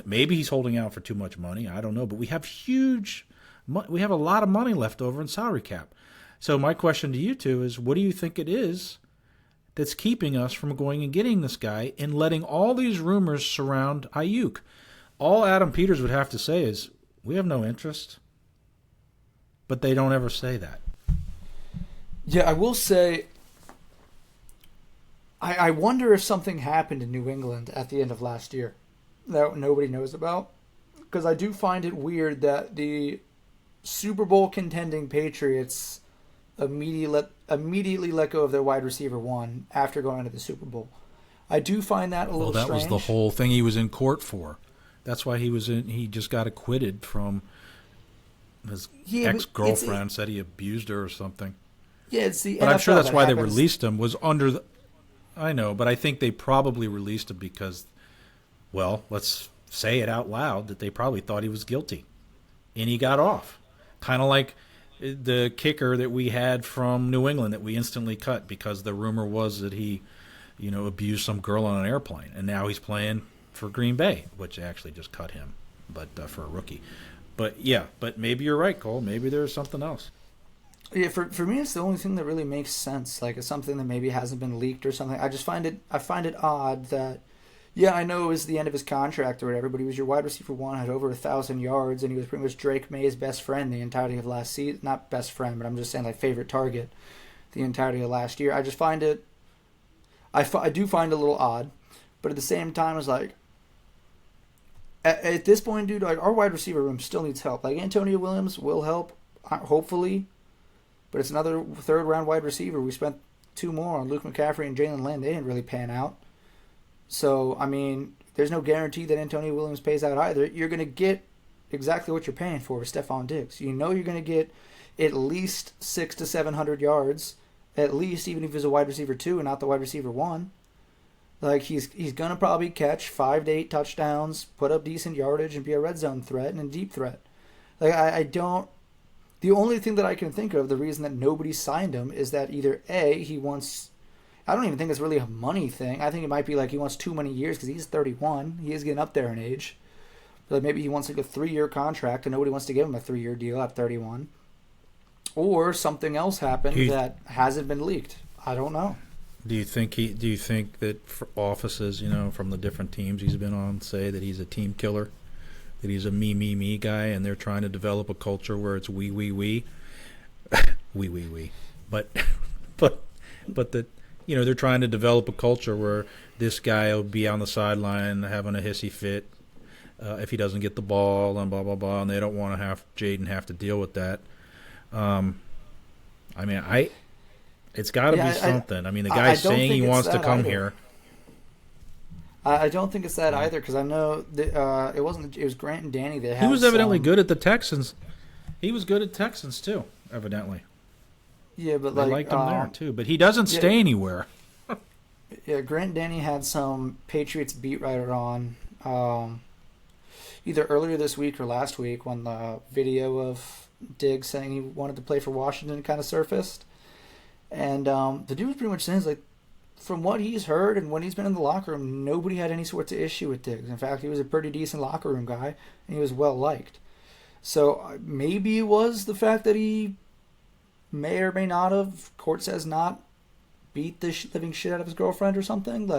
Maybe he's holding out for too much money. I don't know. But we have a lot of money left over in salary cap. So my question to you two is, what do you think it is that's keeping us from going and getting this guy and letting all these rumors surround Ayuk? All Adam Peters would have to say is, we have no interest. But they don't ever say that. Yeah, I will say, I wonder if something happened in New England at the end of last year that nobody knows about. Because I do find it weird that the Super Bowl contending Patriots immediately let go of their wide receiver one after going into the Super Bowl. I do find that a little strange. Well, that was the whole thing he was in court for. That's why he just got acquitted from his ex-girlfriend said he abused her or something. Yeah, it's the But NFL I'm sure that's why happens. they released him was under the – I know, but I think they probably released him because, well, let's say it out loud, that they probably thought he was guilty. And he got off. Kind of like the kicker that we had from New England that we instantly cut because the rumor was that he, abused some girl on an airplane. And now he's playing for Green Bay, which actually just cut him, but for a rookie. But, yeah, maybe you're right, Cole. Maybe there's something else. Yeah, for me, it's the only thing that really makes sense. Like, it's something that maybe hasn't been leaked or something. I find it odd that, yeah, I know it was the end of his contract or whatever, but he was your wide receiver one, had over 1,000 yards, and he was pretty much Drake May's best friend the entirety of last season. Not best friend, but I'm just saying, like, favorite target the entirety of last year. I just find it, I do find it a little odd, but at the same time, it's like, at this point, dude, like, our wide receiver room still needs help. Like, Antonio Williams will help, hopefully. But it's another third-round wide receiver. We spent 2 more on Luke McCaffrey and Jalen Lynn. They didn't really pan out. So, I mean, there's no guarantee that Antonio Williams pays out either. You're going to get exactly what you're paying for with Stephon Diggs. You know you're going to get at least 600 to 700 yards, at least, even if he's a wide receiver 2 and not the wide receiver 1. Like, he's going to probably catch 5 to 8 touchdowns, put up decent yardage, and be a red zone threat and a deep threat. Like, I don't... The only thing that I can think of, the reason that nobody signed him, is that either A, he wants... I don't even think it's really a money thing. I think it might be like he wants too many years because he's 31. He is getting up there in age. But maybe he wants like a 3-year contract and nobody wants to give him a 3-year deal at 31. Or something else happened that hasn't been leaked. I don't know. Do you think that offices, from the different teams he's been on, say that he's a team killer? that he's a me guy, and they're trying to develop a culture where it's we, we, we. But that, they're trying to develop a culture where this guy will be on the sideline having a hissy fit if he doesn't get the ball and blah blah blah, and they don't want to have Jaden have to deal with that. It's got to be something. The guy's saying he wants to come here. I don't think it's that either, because I know that, it was Grant and Danny that had. He was evidently good at the Texans. He was good at Texans too, evidently. Yeah, but they liked him there too. But he doesn't stay anywhere. Yeah, Grant and Danny had some Patriots beat writer on either earlier this week or last week when the video of Diggs saying he wanted to play for Washington kind of surfaced. And the dude was pretty much saying, from what he's heard and when he's been in the locker room, nobody had any sorts of issue with Diggs. In fact, he was a pretty decent locker room guy, and he was well liked. So maybe it was the fact that he may or may not have, court says not, beat the living shit out of his girlfriend or something.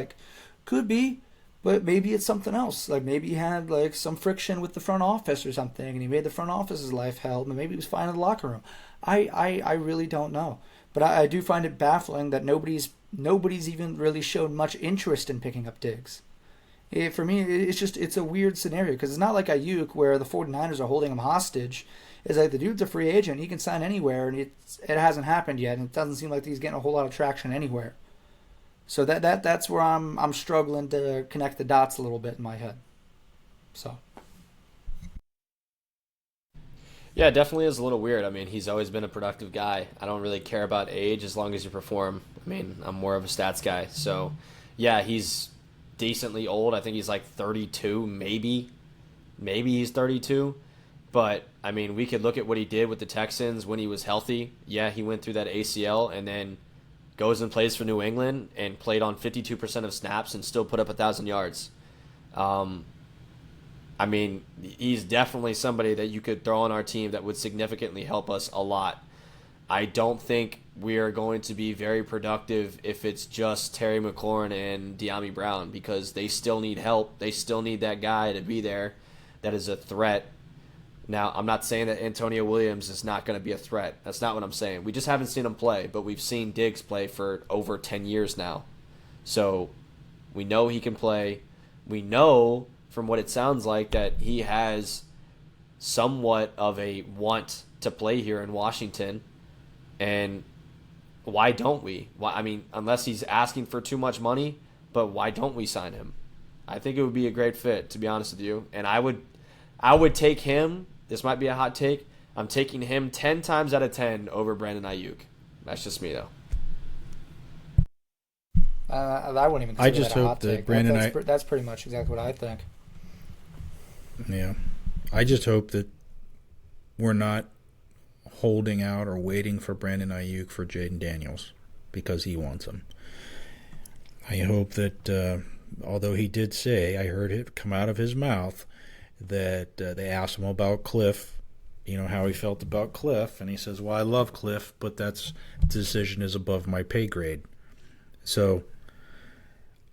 Could be, but maybe it's something else. Maybe he had some friction with the front office or something, and he made the front office's life hell, but maybe he was fine in the locker room. I really don't know. But I do find it baffling that nobody's even really shown much interest in picking up Diggs. For me, it's a weird scenario, because it's not like Ayuk where the 49ers are holding him hostage. It's like the dude's a free agent. He can sign anywhere, and it hasn't happened yet, and it doesn't seem like he's getting a whole lot of traction anywhere. So that's where I'm struggling to connect the dots a little bit in my head. So. Yeah, it definitely is a little weird. He's always been a productive guy. I don't really care about age as long as you perform. I'm more of a stats guy. So, yeah, he's decently old. I think he's 32, maybe. Maybe he's 32. But, we could look at what he did with the Texans when he was healthy. Yeah, he went through that ACL and then goes and plays for New England and played on 52% of snaps and still put up 1,000 yards. He's definitely somebody that you could throw on our team that would significantly help us a lot. I don't think we are going to be very productive if it's just Terry McLaurin and De'Ami Brown, because they still need help. They still need that guy to be there that is a threat. Now, I'm not saying that Antonio Williams is not going to be a threat. That's not what I'm saying. We just haven't seen him play, but we've seen Diggs play for over 10 years now. So we know he can play. We know from what it sounds like that he has somewhat of a want to play here in Washington. And why don't we? Unless he's asking for too much money, but why don't we sign him? I think it would be a great fit, to be honest with you. And I would take him. This might be a hot take. I'm taking him 10 times out of 10 over Brandon Ayuk. That's just me, though. I wouldn't even consider that a hot take. That's pretty much exactly what I think. Yeah. I just hope that we're not holding out or waiting for Brandon Ayuk for Jaden Daniels because he wants him. I hope that, although he did say, I heard it come out of his mouth, that they asked him about Cliff, how he felt about Cliff, and he says, well, I love Cliff, but the decision is above my pay grade. So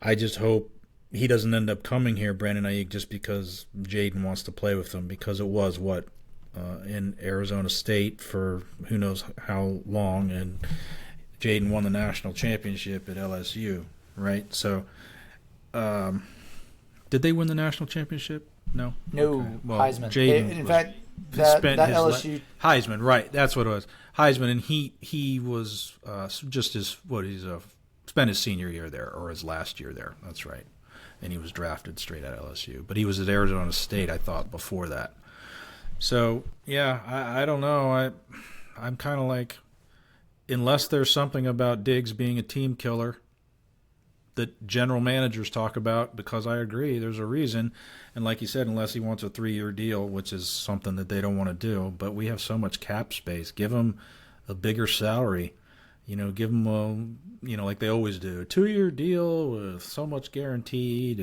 I just hope he doesn't end up coming here, Brandon Ayuk, just because Jaden wants to play with him, because it was, in Arizona State for who knows how long, and Jaden won the national championship at LSU, right? So did they win the national championship? No? Okay. Well, Heisman. Jaden in fact, that LSU... Heisman, right. That's what it was. Heisman, and he was spent his senior year there, or his last year there. That's right. And he was drafted straight out of LSU. But he was at Arizona State, I thought, before that. So, yeah, I don't know. I'm kind of unless there's something about Diggs being a team killer that general managers talk about, because I agree, there's a reason. And like you said, unless he wants a 3-year deal, which is something that they don't want to do. But we have so much cap space. Give him a bigger salary. Give him like they always do, a 2-year deal with so much guaranteed,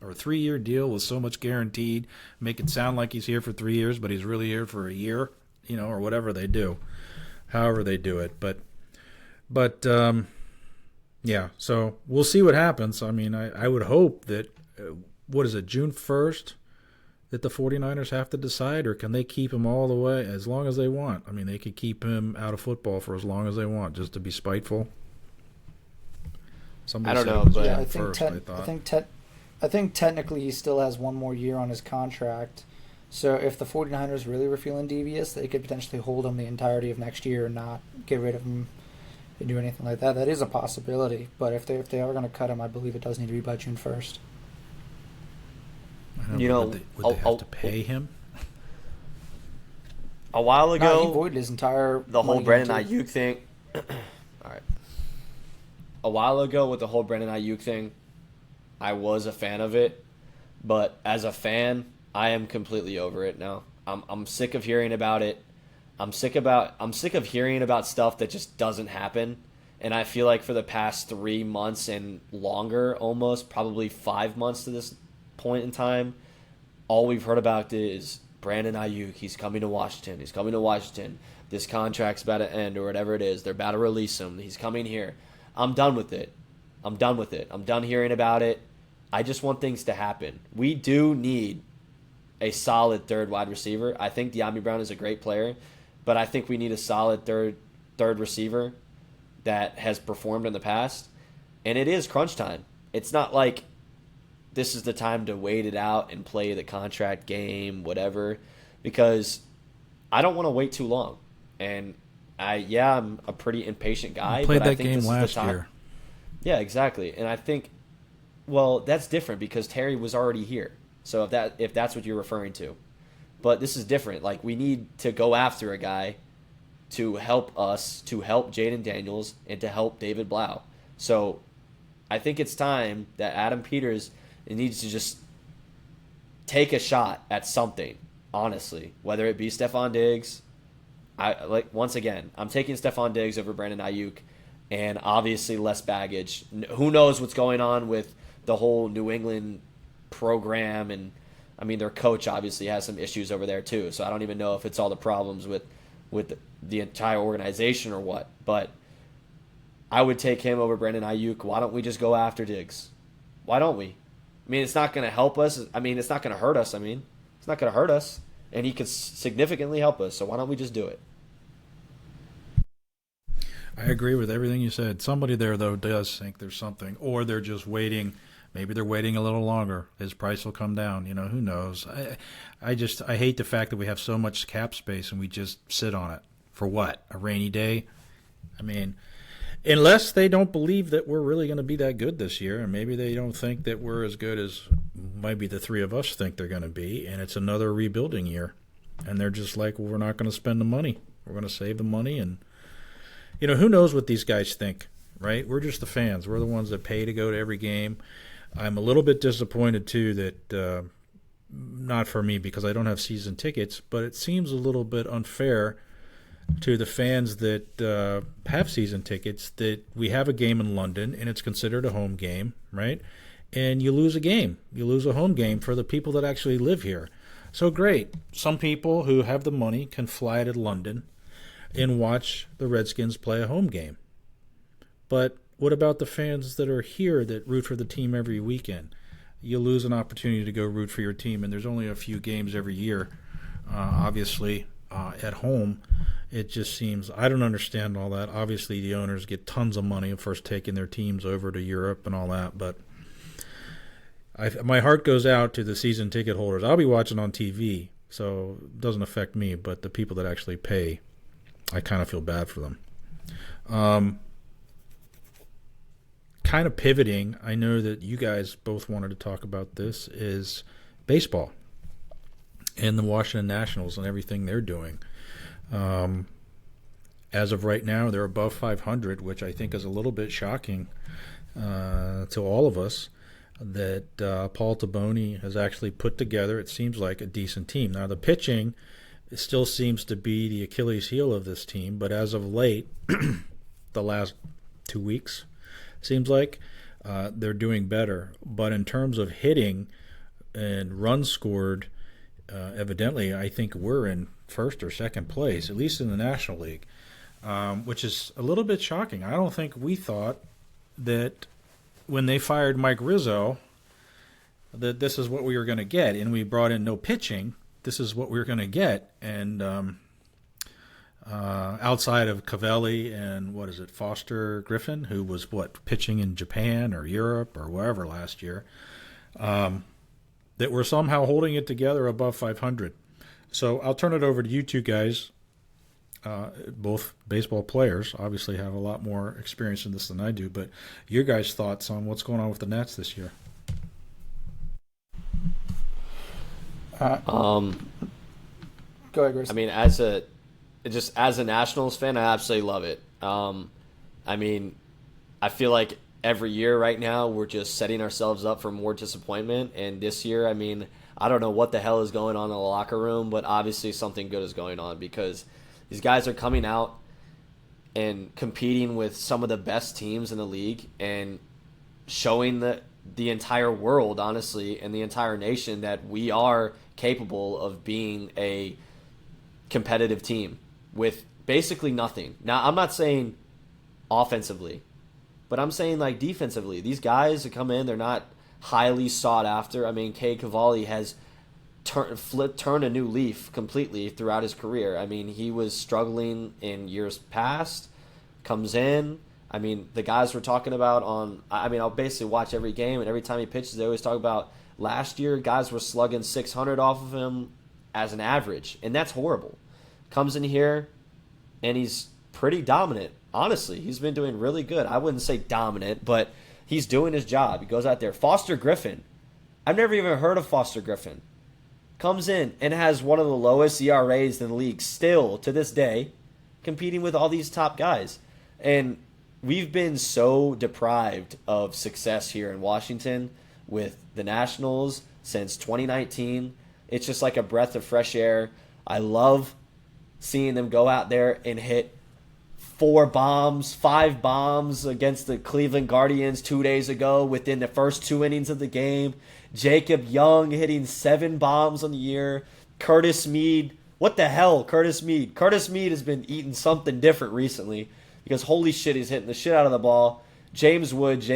or a 3-year deal with so much guaranteed. Make it sound like he's here for 3 years, but he's really here for a year, or whatever they do, however they do it. But yeah, so we'll see what happens. I would hope that, June 1st, that the 49ers have to decide, or can they keep him all the way as long as they want? I mean, they could keep him out of football for as long as they want, just to be spiteful. Somebody I don't said know, it was but June I think 1st, I think technically he still has one more year on his contract. So if the 49ers really were feeling devious, they could potentially hold him the entirety of next year and not get rid of him and do anything like that. That is a possibility. But if they are going to cut him, I believe it does need to be by June 1st. You know, would they have to pay him? A while No, ago, he voided his entire the whole money Brandon guarantee. Ayuk thing. All right. A while ago with the whole Brandon Ayuk thing, I was a fan of it, but as a fan, I am completely over it now. I'm sick of hearing about it. I'm sick of hearing about stuff that just doesn't happen. And I feel like for the past 3 months and longer, almost probably 5 months to this point in time, all we've heard about is Brandon Ayuk. He's coming to Washington. He's coming to Washington. This contract's about to end or whatever it is. They're about to release him. He's coming here. I'm done with it. I'm done with it. I'm done hearing about it. I just want things to happen. We do need a solid third wide receiver. I think De'Ami Brown is a great player, but I think we need a solid third receiver that has performed in the past. And it is crunch time. It's not like this is the time to wait it out and play the contract game, whatever, because I don't want to wait too long. And I'm a pretty impatient guy. We played but I that think game this is the last time. year. Yeah, exactly. And I think, well, that's different because Terry was already here. So if that's what you're referring to. But this is different. Like, we need to go after a guy to help us, to help Jaden Daniels, and to help David Blau. So I think it's time that Adam Peters needs to just take a shot at something, honestly. Whether it be Stephon Diggs. Once again, I'm taking Stephon Diggs over Brandon Ayuk, and obviously less baggage. Who knows what's going on with the whole New England program, and I mean their coach obviously has some issues over there too. So I don't even know if it's all the problems with the entire organization or what. But I would take him over Brandon Ayuk. Why don't we just go after Diggs? Why don't we? I mean, it's not going to help us. I mean, it's not going to hurt us. I mean, it's not going to hurt us, and he could significantly help us. So why don't we just do it? I agree with everything you said. Somebody there, though, does think there's something, or they're just waiting. Maybe they're waiting a little longer. His price will come down. You know, who knows? I hate the fact that we have so much cap space and we just sit on it. For what? A rainy day? I mean, unless they don't believe that we're really going to be that good this year, and maybe they don't think that we're as good as maybe the three of us think they're going to be, and it's another rebuilding year. And they're just like, well, we're not going to spend the money. We're going to save the money. And, you know, who knows what these guys think, right? We're just the fans. We're the ones that pay to go to every game. I'm a little bit disappointed, too, that not for me because I don't have season tickets, but it seems a little bit unfair to the fans that have season tickets that we have a game in London and it's considered a home game, right? And you lose a game. You lose a home game for the people that actually live here. So great. Some people who have the money can fly to London and watch the Redskins play a home game. But what about the fans that are here that root for the team every weekend? You lose an opportunity to go root for your team, and there's only a few games every year, obviously, at home. It just seems, I don't understand all that. Obviously, the owners get tons of money first taking their teams over to Europe and all that, but my heart goes out to the season ticket holders. I'll be watching on TV, so it doesn't affect me, but the people that actually pay, I kind of feel bad for them. Kind of pivoting, I know that you guys both wanted to talk about this, is baseball and the Washington Nationals and everything they're doing. As of right now, they're above 500, which I think is a little bit shocking to all of us, that Paul Taboni has actually put together, it seems like, a decent team. Now, the pitching still seems to be the Achilles heel of this team, but as of late, the last 2 weeks, seems like they're doing better. But in terms of hitting and runs scored, evidently, I think we're in first or second place, at least in the National League, which is a little bit shocking. I don't think we thought that when they fired Mike Rizzo that this is what we were going to get, and we brought in no pitching. This is what we were going to get, and outside of Cavelli and Foster Griffin, who was pitching in Japan or Europe or wherever last year, that we're somehow holding it together above 500. So I'll turn it over to you two guys. Both baseball players obviously have a lot more experience in this than I do, but your guys' thoughts on what's going on with the Nats this year? Go ahead, Grayson. I mean, as a Nationals fan, I absolutely love it. I mean, I feel like every year right now we're just setting ourselves up for more disappointment. And this year, I mean, I don't know what the hell is going on in the locker room, but obviously something good is going on because these guys are coming out and competing with some of the best teams in the league and showing the entire world, honestly, and the entire nation that we are capable of being a competitive team with basically nothing. Now, I'm not saying offensively, but I'm saying like defensively. These guys that come in, they're not highly sought after. I mean, Kay Cavalli has turned a new leaf completely throughout his career. I mean, he was struggling in years past, comes in. I mean, the guys we're talking about I'll basically watch every game, and every time he pitches, they always talk about last year, guys were slugging 600 off of him as an average, and that's horrible. Comes in here, and he's pretty dominant. Honestly, he's been doing really good. I wouldn't say dominant, but he's doing his job. He goes out there. Foster Griffin. I've never even heard of Foster Griffin. Comes in and has one of the lowest ERAs in the league still to this day, competing with all these top guys. And we've been so deprived of success here in Washington with the Nationals since 2019. It's just like a breath of fresh air. I love seeing them go out there and hit 5 bombs against the Cleveland Guardians 2 days ago within the first 2 innings of the game. Jacob Young hitting 7 bombs on the year. Curtis Snead. What the hell, Curtis Snead? Curtis Snead has been eating something different recently because holy shit, he's hitting the shit out of the ball. James Wood's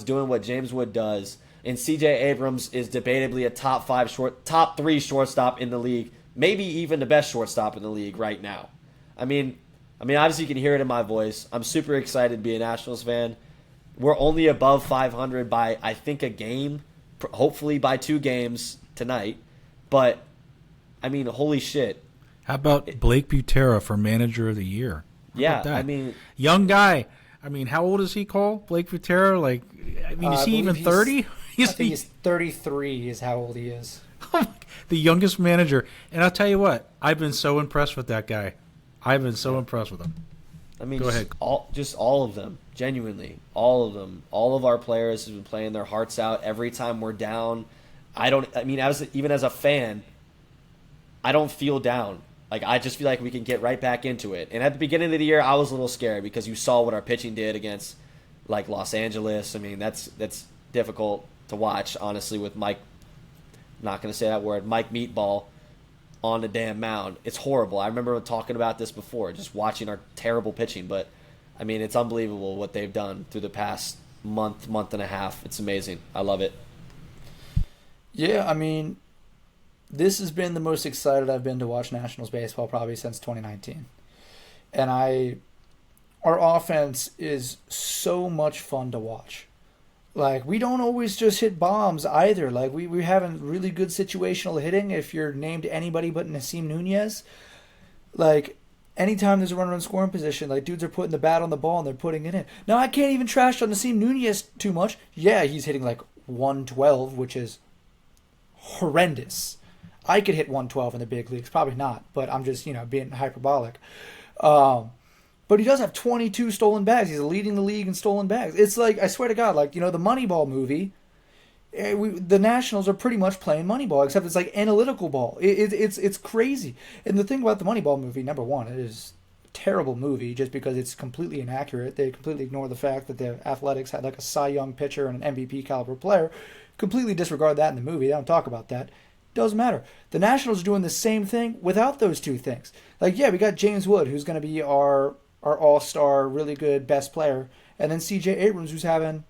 doing what James Wood does. And C.J. Abrams is debatably a top 3 shortstop in the league. Maybe even the best shortstop in the league right now. I mean, obviously you can hear it in my voice. I'm super excited to be a Nationals fan. We're only above 500 by, I think, a game. Hopefully by 2 games tonight. But, I mean, holy shit. How about Blake Butera for Manager of the Year? Yeah, I mean... Young guy. I mean, how old is he, Cole? Blake Butera? Like, I mean, is he even 30? I think he's 33 is how old he is. The youngest manager. And I'll tell you what, I've been so impressed with that guy. I've been so impressed with him. I mean, Go ahead. All of them, genuinely, all of them. All of our players have been playing their hearts out every time we're down. Even as a fan, I don't feel down. Like, I just feel like we can get right back into it. And at the beginning of the year, I was a little scared because you saw what our pitching did against, like, Los Angeles. I mean, that's difficult to watch, honestly, with Mike, not going to say that word, Mike Meatball on the damn mound. It's horrible. I remember talking about this before, just watching our terrible pitching. But, I mean, it's unbelievable what they've done through the past month and a half. It's amazing. I love it. Yeah, I mean, this has been the most excited I've been to watch Nationals baseball probably since 2019. And our offense is so much fun to watch. Like, we don't always just hit bombs either. Like, we're having really good situational hitting if you're named anybody but Nasim Nunez. Like, anytime there's a runner in scoring position, like, dudes are putting the bat on the ball and they're putting it in. Now, I can't even trash on Nasim Nunez too much. Yeah, he's hitting, like, 112, which is horrendous. I could hit 112 in the big leagues. Probably not, but I'm just, being hyperbolic. But he does have 22 stolen bags. He's leading the league in stolen bags. It's like, I swear to God, like, the Moneyball movie, the Nationals are pretty much playing Moneyball, except it's like analytical ball. It's crazy. And the thing about the Moneyball movie, number one, it is a terrible movie just because it's completely inaccurate. They completely ignore the fact that the Athletics had like a Cy Young pitcher and an MVP caliber player. Completely disregard that in the movie. They don't talk about that. Doesn't matter. The Nationals are doing the same thing without those two things. Like, yeah, we got James Wood, who's going to be our all-star, really good, best player. And then C.J. Abrams, who's having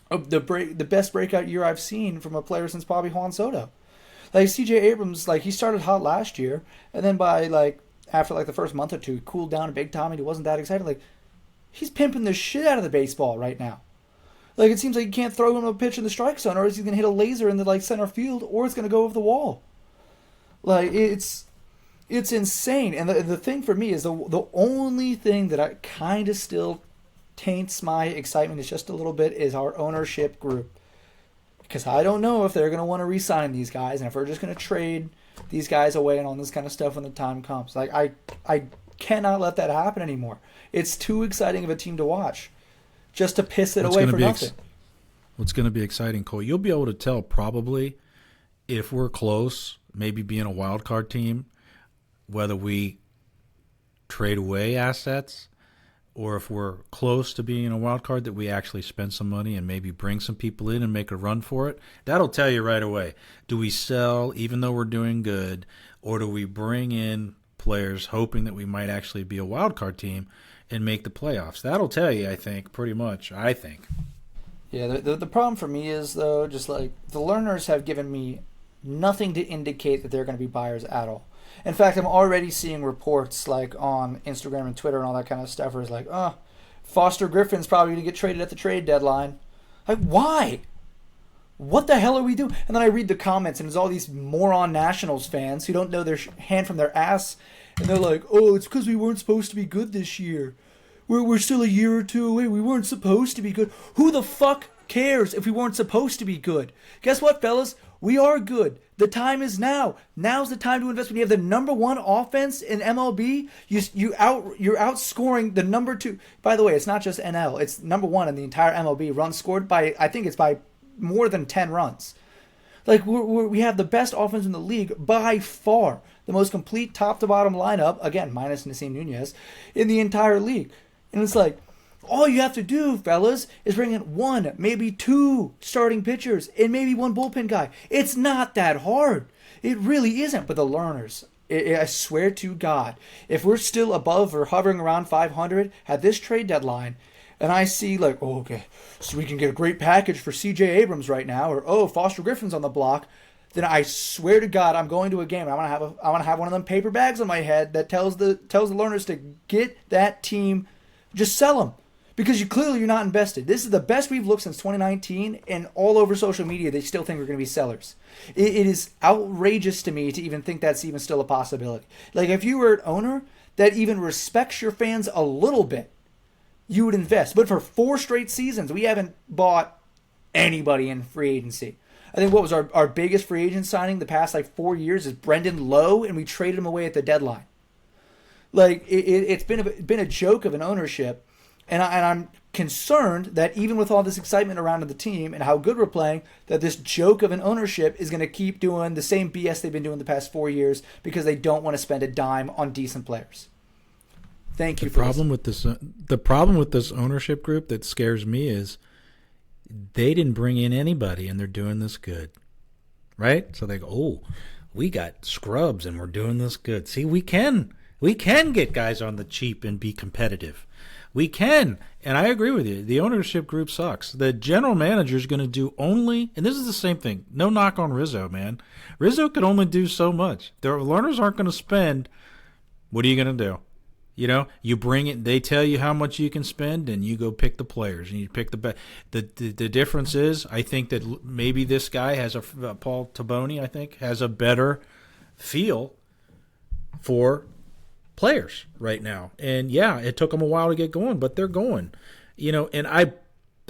the best breakout year I've seen from a player since probably Juan Soto. Like C.J. Abrams, like he started hot last year, and then by like after like the first month or two, he cooled down big time, and he wasn't that excited. Like he's pimping the shit out of the baseball right now. Like it seems like you can't throw him a pitch in the strike zone, or he's gonna hit a laser in the like center field, or it's gonna go over the wall. Like it's insane. And the thing for me is the only thing that I kind of still taints my excitement is just a little bit is our ownership group. Because I don't know if they're going to want to re-sign these guys, and if we're just going to trade these guys away and all this kind of stuff when the time comes. Like I cannot let that happen anymore. It's too exciting of a team to watch just to piss it away for nothing. What's going to be exciting, Cole? You'll be able to tell probably if we're close, maybe being a wild card team, whether we trade away assets or if we're close to being a wild card, that we actually spend some money and maybe bring some people in and make a run for it. That'll tell you right away. Do we sell even though we're doing good, or do we bring in players hoping that we might actually be a wild card team and make the playoffs? That'll tell you, I think, pretty much, I think. Yeah, the problem for me is, though, just like the learners have given me nothing to indicate that they're going to be buyers at all. In fact, I'm already seeing reports like on Instagram and Twitter and all that kind of stuff where it's like, Foster Griffin's probably going to get traded at the trade deadline. Like, why? What the hell are we doing? And then I read the comments, and there's all these moron Nationals fans who don't know their hand from their ass, and they're like, oh, it's because we weren't supposed to be good this year. We're still a year or two away. We weren't supposed to be good. Who the fuck cares if we weren't supposed to be good? Guess what, fellas? We are good. The time is now. Now's the time to invest. When you have the number one offense in MLB, you're outscoring the number two. By the way, it's not just NL. It's number one in the entire MLB. Runs scored by, I think it's by more than 10 runs. Like we have the best offense in the league by far. The most complete top to bottom lineup, again, minus Nasim Nunez, in the entire league. And it's like, all you have to do, fellas, is bring in one, maybe two starting pitchers and maybe one bullpen guy. It's not that hard. It really isn't. But the learners, I swear to God, if we're still above or hovering around 500 at this trade deadline, and I see like, oh, okay, so we can get a great package for C.J. Abrams right now, or oh, Foster Griffin's on the block, then I swear to God, I'm going to a game. I want to have one of them paper bags on my head that tells the learners to get that team, just sell them. Because you're not invested. This is the best we've looked since 2019, and all over social media, they still think we're going to be sellers. It is outrageous to me to even think that's even still a possibility. Like, if you were an owner that even respects your fans a little bit, you would invest. But for 4 straight seasons, we haven't bought anybody in free agency. I think what was our biggest free agent signing the past, 4 years is Brendan Lowe, and we traded him away at the deadline. Like, it's been a joke of an ownership. And I'm concerned that even with all this excitement around the team and how good we're playing, that this joke of an ownership is going to keep doing the same BS they've been doing the past 4 years because they don't want to spend a dime on decent players. Thank you. The problem with this ownership group that scares me is they didn't bring in anybody and they're doing this good, right? So they go, oh, we got scrubs and we're doing this good. See, we can get guys on the cheap and be competitive. We can, and I agree with you. The ownership group sucks. The general manager is going to do only, and this is the same thing. No knock on Rizzo, man. Rizzo could only do so much. The learners aren't going to spend. What are you going to do? You bring it. They tell you how much you can spend, and you go pick the players, and you pick the best. The difference is, I think that maybe this guy has Paul Taboni. I think has a better feel for players right now, and yeah, it took them a while to get going, but they're going, and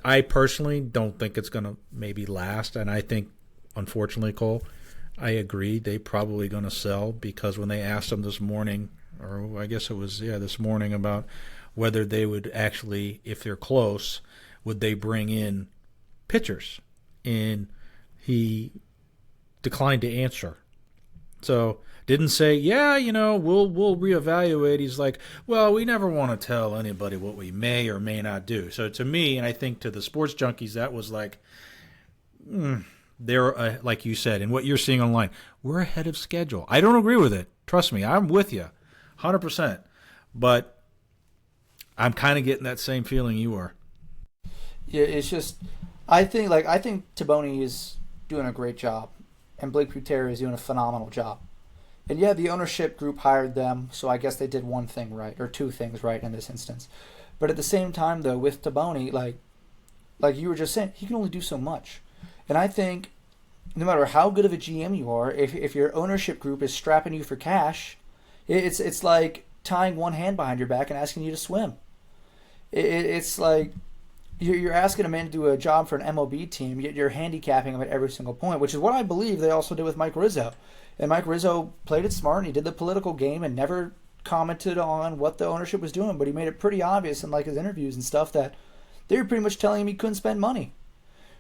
I personally don't think it's gonna maybe last, and I think, unfortunately, Cole, I agree they probably gonna sell, because when they asked them this morning, or I guess it was this morning, about whether they would actually, if they're close, would they bring in pitchers, and he declined to answer. So didn't say, we'll reevaluate. He's like, well, we never want to tell anybody what we may or may not do. So to me, and I think to the sports junkies, that was like, they're, like you said, and what you're seeing online, we're ahead of schedule. I don't agree with it. Trust me, I'm with you, 100%. But I'm kind of getting that same feeling you are. Yeah, it's just, I think Taboni is doing a great job, and Blake Butera is doing a phenomenal job. And yeah, the ownership group hired them, so I guess they did one thing right, or two things right in this instance. But at the same time, though, with Taboni, like you were just saying, he can only do so much. And I think no matter how good of a GM you are, if your ownership group is strapping you for cash, it's like tying one hand behind your back and asking you to swim. It's like you're asking a man to do a job for an MLB team, yet you're handicapping him at every single point, which is what I believe they also did with Mike Rizzo. And Mike Rizzo played it smart, and he did the political game and never commented on what the ownership was doing, but he made it pretty obvious in like his interviews and stuff that they were pretty much telling him he couldn't spend money.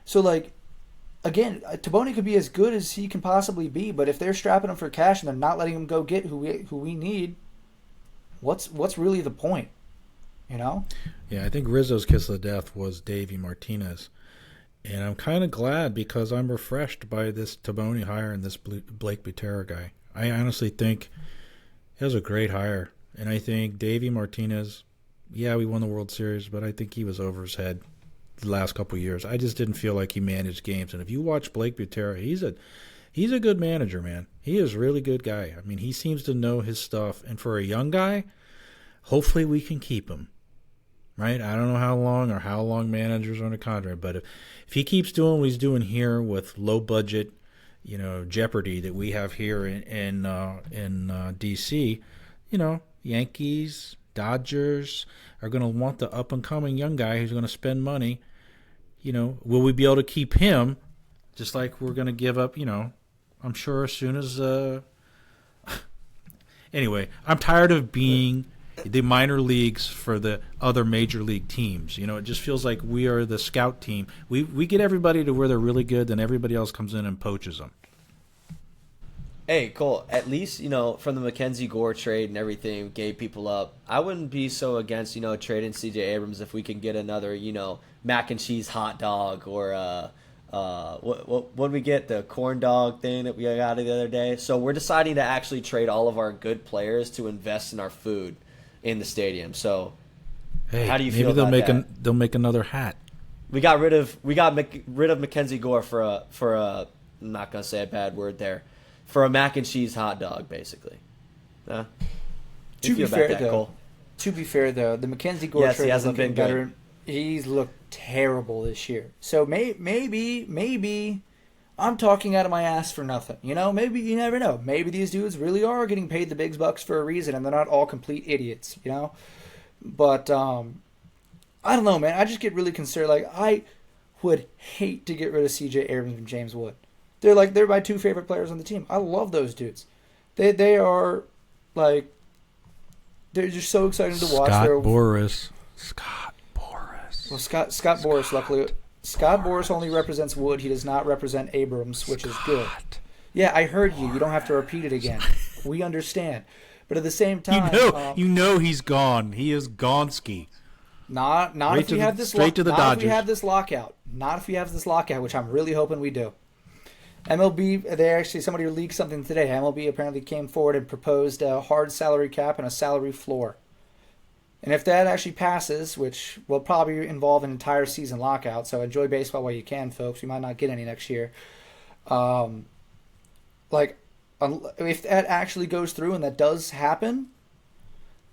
So like, again, Taboni could be as good as he can possibly be, but if they're strapping him for cash and they're not letting him go get who we need, what's really the point? You know? Yeah, I think Rizzo's kiss of death was Davey Martinez. And I'm kind of glad because I'm refreshed by this Taboni hire and this Blake Butera guy. I honestly think it was a great hire. And I think Davey Martinez, yeah, we won the World Series, but I think he was over his head the last couple of years. I just didn't feel like he managed games. And if you watch Blake Butera, he's a good manager, man. He is a really good guy. I mean, he seems to know his stuff. And for a young guy, hopefully we can keep him. Right? I don't know how long managers are on a contract, but if he keeps doing what he's doing here with low budget, jeopardy that we have here in DC, Yankees, Dodgers are going to want the up and coming young guy who's going to spend money. Will we be able to keep him? Just like we're going to give up, I'm sure as soon as. Anyway, I'm tired of being the minor leagues for the other major league teams. It just feels like we are the scout team. We get everybody to where they're really good, then everybody else comes in and poaches them. Hey, Cole, at least, from the Mackenzie Gore trade and everything gave people up. I wouldn't be so against, trading C.J. Abrams if we can get another, mac and cheese hot dog or what did we get? The corn dog thing that we got the other day. So we're deciding to actually trade all of our good players to invest in our food in the stadium. So, hey, how do you feel about that? They'll make another hat. We got rid of Mackenzie Gore for a I'm not gonna say a bad word there, for a mac and cheese hot dog, basically. To be fair though, the Mackenzie Gore trade hasn't been better. Good. He's looked terrible this year. So maybe I'm talking out of my ass for nothing. Maybe you never know. Maybe these dudes really are getting paid the big bucks for a reason, and they're not all complete idiots. But I don't know, man. I just get really concerned. Like, I would hate to get rid of C.J. Abrams and James Wood. They're my two favorite players on the team. I love those dudes. They are like, they're just so exciting to watch. Scott Boras. Well, Scott Boras, luckily. Scott Boras only represents Wood. He does not represent Abrams, which is good. Yeah, I heard you. You don't have to repeat it again. We understand. But at the same time... he's gone. He is Gonski. Not if we have this lockout. Not if we have this lockout, which I'm really hoping we do. MLB, somebody leaked something today. MLB apparently came forward and proposed a hard salary cap and a salary floor. And if that actually passes, which will probably involve an entire season lockout, so enjoy baseball while you can, folks. We might not get any next year. If that actually goes through and that does happen,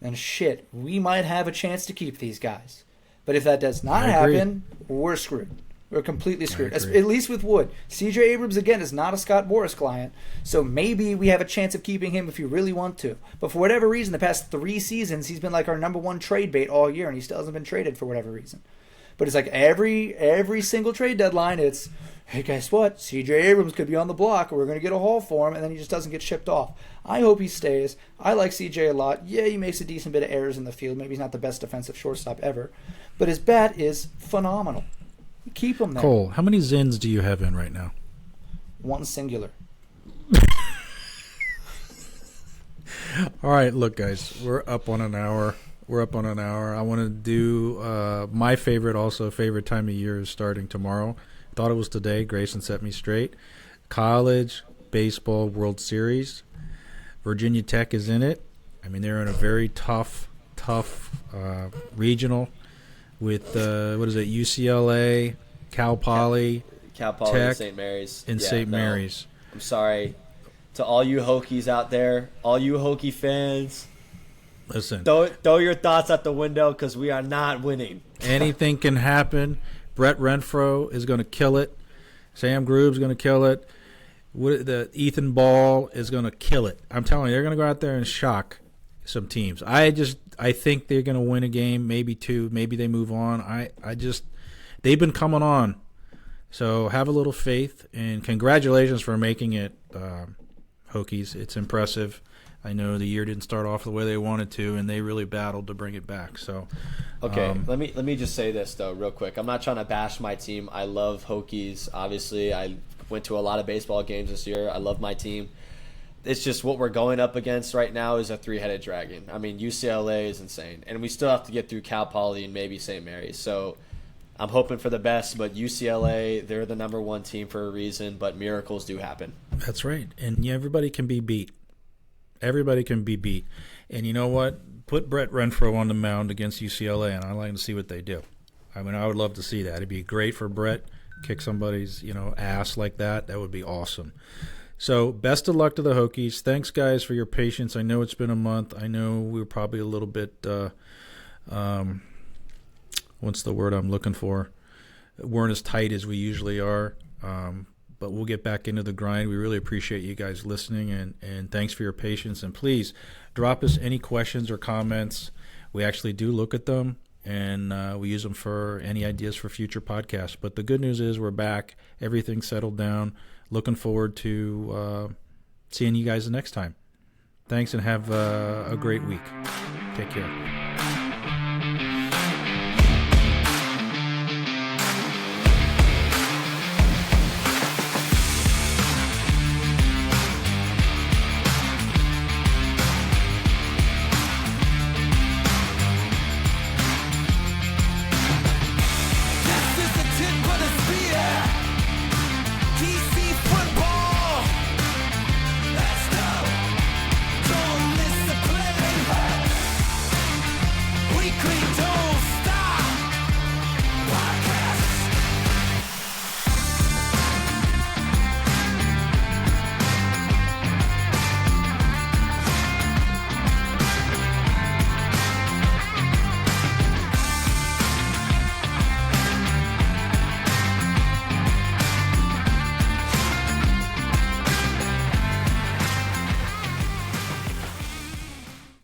then shit, we might have a chance to keep these guys. But if that does not happen, we're screwed. We're completely screwed. At least with Wood. C.J. Abrams, again, is not a Scott Boras client, so maybe we have a chance of keeping him if you really want to. But for whatever reason, the past 3 seasons, he's been like our number one trade bait all year, and he still hasn't been traded for whatever reason. But it's like every single trade deadline, it's, hey, guess what? C.J. Abrams could be on the block, or we're going to get a haul for him, and then he just doesn't get shipped off. I hope he stays. I like C.J. a lot. Yeah, he makes a decent bit of errors in the field. Maybe he's not the best defensive shortstop ever. But his bat is phenomenal. Keep him there. Cole, how many Zins do you have in right now? One singular. All right, look, guys, we're up on an hour. I want to do my favorite time of year is starting tomorrow. Thought it was today. Grayson set me straight. College baseball World Series. Virginia Tech is in it. I mean, they're in a very tough regional with UCLA, Cal Poly, Cal Poly, Tech, St. Mary's. and St. Mary's. I'm sorry to all you Hokies out there, all you Hokie fans. Listen, Throw your thoughts out the window because we are not winning. anything can happen. Brett Renfro is going to kill it. Sam Groove's going to kill it. The Ethan Ball is going to kill it. I'm telling you, they're going to go out there and shock some teams. I think they're going to win a game, maybe two, maybe they move on. They've been coming on. So have a little faith, and congratulations for making it, Hokies. It's impressive. I know the year didn't start off the way they wanted to, and they really battled to bring it back. So, okay, let me just say this though, real quick. I'm not trying to bash my team. I love Hokies. Obviously, I went to a lot of baseball games this year. I love my team. It's just what we're going up against right now is a three-headed dragon. I mean, UCLA is insane, and we still have to get through Cal Poly and maybe St. Mary's. So I'm hoping for the best, but UCLA, they're the number one team for a reason, but miracles do happen. That's right, and everybody can be beat. Everybody can be beat. And you know what? Put Brett Renfro on the mound against UCLA, and I'd like to see what they do. I mean, I would love to see that. It'd be great for Brett. Kick somebody's, ass like that. That would be awesome. So best of luck to the Hokies. Thanks, guys, for your patience. I know it's been a month. I know we were probably a little bit, what's the word I'm looking for? Weren't as tight as we usually are. But we'll get back into the grind. We really appreciate you guys listening, and thanks for your patience. And please drop us any questions or comments. We actually do look at them, and we use them for any ideas for future podcasts. But the good news is we're back. Everything's settled down. Looking forward to seeing you guys the next time. Thanks, and have a great week. Take care.